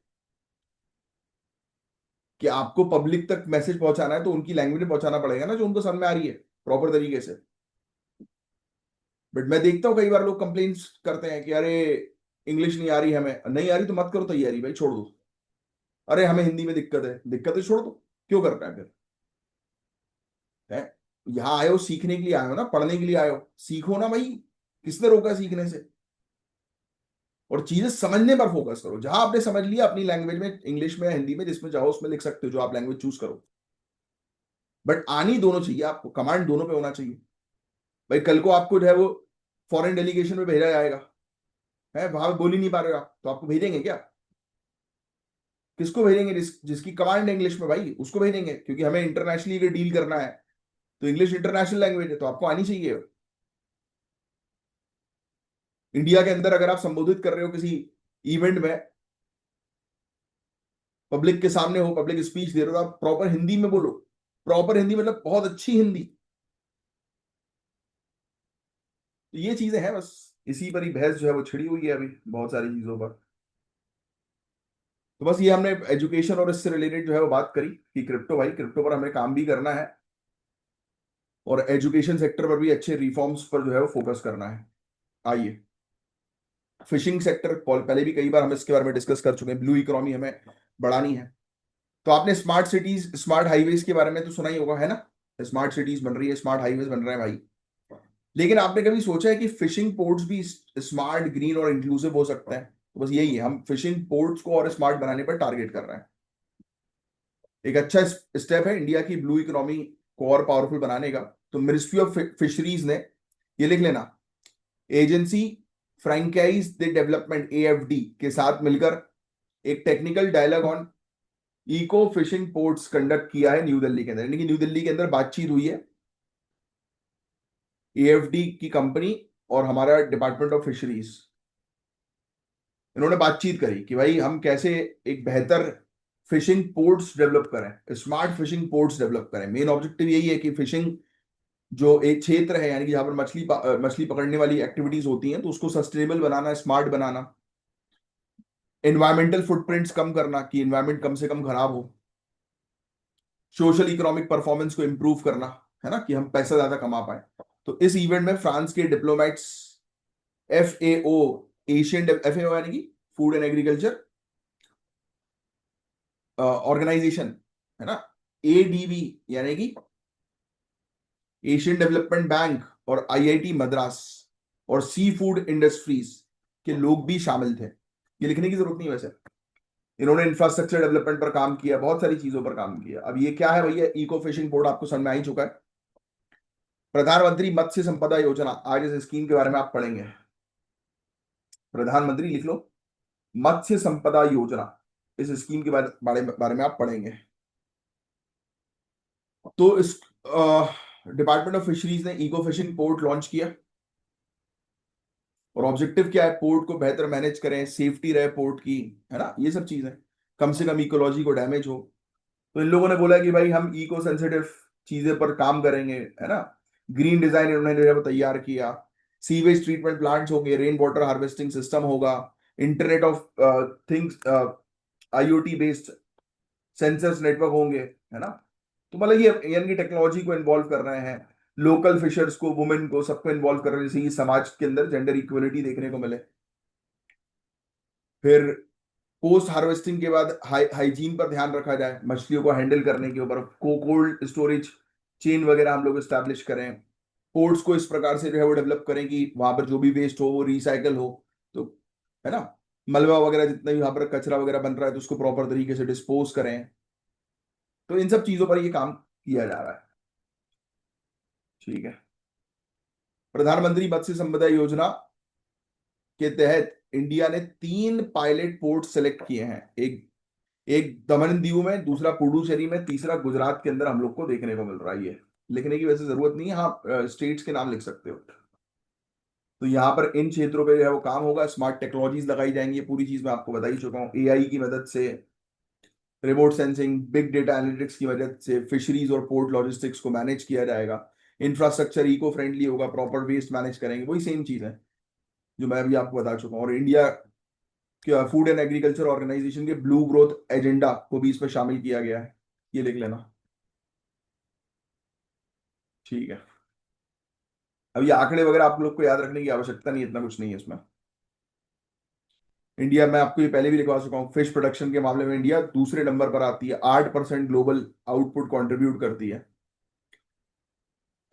कि आपको पब्लिक तक मैसेज पहुंचाना है तो उनकी लैंग्वेज में पहुंचाना पड़ेगा ना, जो उनको समझ में आ रही है प्रॉपर तरीके से। बट मैं देखता हूँ कई बार लोग कंप्लेन करते हैं कि अरे इंग्लिश नहीं आ रही, हमें नहीं आ रही तो मत करो तैयारी भाई, छोड़ दो। अरे हमें हिंदी में दिक्कत है, दिक्कत है छोड़ दो, क्यों करना है फिर। है, यहाँ आए हो सीखने के लिए आए हो ना, पढ़ने के लिए आए हो, सीखो ना भाई। किसने रोका सीखने से। और चीजें समझने पर फोकस करो, जहां आपने समझ लिया अपनी लैंग्वेज में, इंग्लिश में या हिंदी में, जिसमें चाहो उसमें लिख सकते हो, जो आप लैंग्वेज चूज करो। बट आनी दोनों चाहिए आपको, कमांड दोनों पे होना चाहिए। भाई कल को आपको जो है वो फॉरेन डेलीगेशन में भेजा जाएगा, है वहां पे बोल ही नहीं पा रहे हो आप, तो आपको भेजेंगे क्या। किसको भेजेंगे, जिसकी कमांड है इंग्लिश में भाई उसको भेजेंगे, क्योंकि हमें इंटरनेशनली अगर डील करना है तो इंग्लिश इंटरनेशनल लैंग्वेज है, तो आपको आनी चाहिए। इंडिया के अंदर अगर आप संबोधित कर रहे हो किसी इवेंट में, पब्लिक के सामने हो, पब्लिक स्पीच दे रहे हो, तो आप प्रॉपर हिंदी में बोलो। प्रॉपर हिंदी मतलब बहुत अच्छी हिंदी। तो ये चीजें हैं, बस इसी पर ही बहस जो है वो छिड़ी हुई है अभी बहुत सारी चीजों पर। तो बस ये हमने एजुकेशन और इससे रिलेटेड जो है वो बात करी कि क्रिप्टो, भाई क्रिप्टो पर हमें काम भी करना है, और एजुकेशन सेक्टर पर भी अच्छे रिफॉर्म्स पर जो है वो फोकस करना है। आइए, फिशिंग सेक्टर पहले भी कई बार हम इसके बारे में डिस्कस कर चुके हैं, ब्लू इकोनॉमी हमें बढ़ानी है। तो आपने स्मार्ट सिटीज, स्मार्ट हाईवेज के बारे में तो सुना ही होगा, है ना। स्मार्ट सिटीज बन रही है, स्मार्ट हाईवेज बन रहे हैं भाई। लेकिन आपने कभी सोचा है कि फिशिंग पोर्ट्स भी स्मार्ट, ग्रीन और इंक्लूसिव हो सकते हैं। तो बस यही है, हम फिशिंग पोर्ट्स को और स्मार्ट बनाने पर टारगेट कर रहे हैं। एक अच्छा स्टेप है इंडिया की ब्लू इकोनॉमी को और पावरफुल बनाने का। तो मिनिस्ट्री ऑफ फिशरीज ने, ये लिख लेना, agency franchise the development AFD के साथ मिलकर एक technical dialogue on eco fishing ports conduct किया है न्यू दिल्ली के अंदर। यानी कि न्यू दिल्ली के अंदर बातचीत हुई है एएफडी की कंपनी और हमारा डिपार्टमेंट ऑफ फिशरीज, इन्होंने बातचीत करी कि भाई हम कैसे एक बेहतर फिशिंग पोर्ट्स डेवलप करें, स्मार्ट फिशिंग पोर्ट्स डेवलप करें। मेन ऑब्जेक्टिव यही है कि फिशिंग जो एक क्षेत्र है, यानी कि जहां पर मछली पकड़ने वाली एक्टिविटीज होती हैं, तो उसको सस्टेनेबल बनाना, स्मार्ट बनाना, एनवायरमेंटल फुटप्रिंट्स कम करना, कि एनवायरमेंट कम से कम खराब हो। सोशल इकोनॉमिक परफॉर्मेंस को इंप्रूव करना, है ना, कि हम पैसा ज्यादा कमा पाए। तो इस इवेंट में फ्रांस के डिप्लोमेट्स, FAO, एशियन FAO यानी कि फूड एंड एग्रीकल्चर ऑर्गेनाइजेशन, है ना, ADB यानी कि एशियन डेवलपमेंट बैंक, और IIT मद्रास और सी फूड इंडस्ट्रीज के लोग भी शामिल थे। ये लिखने की जरूरत नहीं वैसे। इन्होंने इंफ्रास्ट्रक्चर डेवलपमेंट पर काम किया, बहुत सारी चीजों पर काम किया। अब ये क्या है भैया, इको फिशिंग बोर्ड आपको समझ में आ ही चुका है। प्रधानमंत्री मत्स्य संपदा योजना, आज इस स्कीम के बारे में आप पढ़ेंगे। प्रधानमंत्री लिख लो, मत्स्य संपदा योजना, इस स्कीम के बारे में आप पढ़ेंगे। तो इस डिपार्टमेंट ऑफ फिशरीज ने इको फिशिंग पोर्ट लॉन्च किया, और ऑब्जेक्टिव क्या है, पोर्ट को बेहतर मैनेज करें, सेफ्टी रहे पोर्ट की, है ना, ये सब चीजें, कम से कम इकोलॉजी को डैमेज हो। तो इन लोगों ने बोला कि भाई हम इको सेंसिटिव चीजें पर काम करेंगे, है ना। ग्रीन डिजाइन इन्होंने जो है वो तैयार किया। सीवेज ट्रीटमेंट प्लांट्स होंगे, रेन वाटर हार्वेस्टिंग सिस्टम होगा, internet of things, IoT based sensors network होंगे, है ना। तो मतलब ये यानी कि टेक्नोलॉजी को इन्वॉल्व कर रहे हैं, लोकल फिशर्स को, वुमेन को, सबको इन्वॉल्व कर रहे हैं, जैसे कि समाज के अंदर जेंडर इक्वलिटी देखने को मिले। फिर पोस्ट हार्वेस्टिंग के बाद हाइजीन पर ध्यान रखा जाए, मछलियों को हैंडल करने के ऊपर कोल्ड स्टोरेज चेन वगैरह हम लोग स्टैब्लिश करें। पोर्ट्स को इस प्रकार से जो है वो डेवलप करें कि वहां पर जो भी वेस्ट हो वो रिसाइकल हो, तो, है ना, मलबा वगैरह जितना भी वहां पर कचरा वगैरह बन रहा है तो उसको प्रॉपर तरीके से डिस्पोज करें। तो इन सब चीजों पर ये काम किया जा रहा है। ठीक है। प्रधानमंत्री मत्स्य संपदा योजना के तहत इंडिया ने 3 पायलट पोर्ट सेलेक्ट किए हैं। एक एक दमन दीव में, दूसरा पुडुचेरी में, तीसरा गुजरात के अंदर हम लोग को देखने को मिल रहा है। ये लिखने की वैसे जरूरत नहीं है, हाँ स्टेट्स के नाम लिख सकते हो। तो यहाँ पर इन क्षेत्रों पे जो है वो काम होगा, स्मार्ट टेक्नोलॉजीज लगाई जाएंगी, ये पूरी चीज मैं आपको बता ही चुका हूँ। AI की मदद से, remote sensing, big data analytics की मदद से फिशरीज और पोर्ट लॉजिस्टिक्स को मैनेज किया जाएगा। इंफ्रास्ट्रक्चर इको फ्रेंडली होगा, प्रॉपर वेस्ट मैनेज करेंगे, वही सेम चीज है जो मैं अभी आपको बता चुका हूँ। और India food and agriculture organisation के ब्लू ग्रोथ एजेंडा को भी इसमें शामिल किया गया है, ये लिख लेना। ठीक है। अब ये आंकड़े वगैरह आप लोग को याद रखने की आवश्यकता नहीं, इतना कुछ नहीं है इसमें। इंडिया, मैं आपको ये पहले भी लिखवा चुका हूँ, फिश प्रोडक्शन के मामले में इंडिया दूसरे नंबर पर आती है, 8% ग्लोबल आउटपुट कंट्रीब्यूट करती है।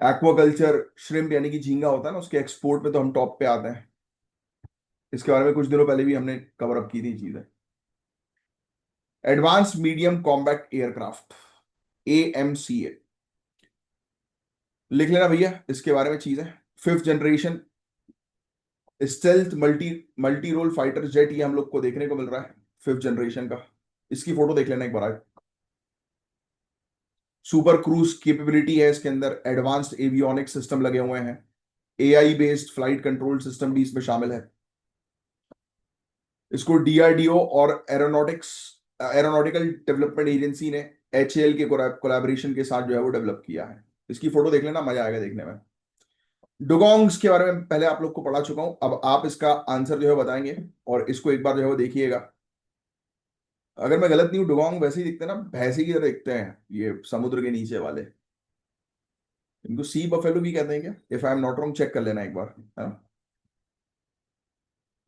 एक्वाकल्चर, श्रिम्प यानी कि झींगा होता है ना, उसके एक्सपोर्ट में तो हम टॉप पे आते हैं। इसके बारे में कुछ दिनों पहले भी हमने कवर अप की थी चीजें। Advance medium combat aircraft, AMCA, लिख लेना भैया इसके बारे में चीजें। 5th generation stealth multi multi role fighter jet, ये हम लोग को देखने को मिल रहा है 5th जनरेशन का। इसकी फोटो देख लेना एक बार। सुपर क्रूज कैपेबिलिटी है इसके अंदर, एडवांस्ड एवियोनिक सिस्टम लगे हुए हैं, AI based flight control system भी इसमें शामिल है। इसको DRDO और एरोनॉटिकल डेवलपमेंट एजेंसी ने HAL के कोलैबोरेशन के साथ जो है वो डेवलप किया है। इसकी फोटो देख लेना, मजा आएगा देखने में। डुगोंग्स के बारे में पहले आप लोग को पढ़ा चुका हूं, अब आप इसका आंसर जो है बताएंगे, और इसको एक बार जो है वो देखिएगा। अगर मैं गलत नहीं हूँ, डुगोंग वैसे ही दिखते हैं ना, भैंसे की तरह दिखते हैं, ये समुद्र के नीचे वाले। इनको सी बफेलो भी कहते हैं क्या, if I am not wrong, check कर लेना एक बार, है ना।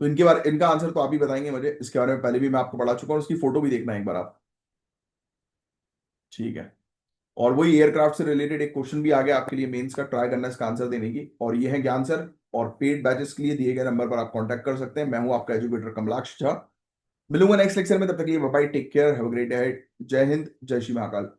तो इनके बारे, इनका आंसर तो आप ही बताएंगे मुझे, इसके बारे में पहले भी मैं आपको पढ़ा चुका हूँ, उसकी फोटो भी देखना एक बार आप। ठीक है। और वही एयरक्राफ्ट से रिलेटेड एक क्वेश्चन भी आ गया आपके लिए मेंस का, ट्राई करना इसका आंसर देने की, और ये है ज्ञान सर। और पेड बैचेस के लिए दिए गए नंबर पर आप कांटेक्ट कर सकते हैं। मैं हूं आपका एजुकेटर कमलाक्ष झा। मिलूंगा नेक्स्ट लेक्चर में, तब तक के लिए bye, take care, have a great day. जय हिंद, जय श्री महाकाल।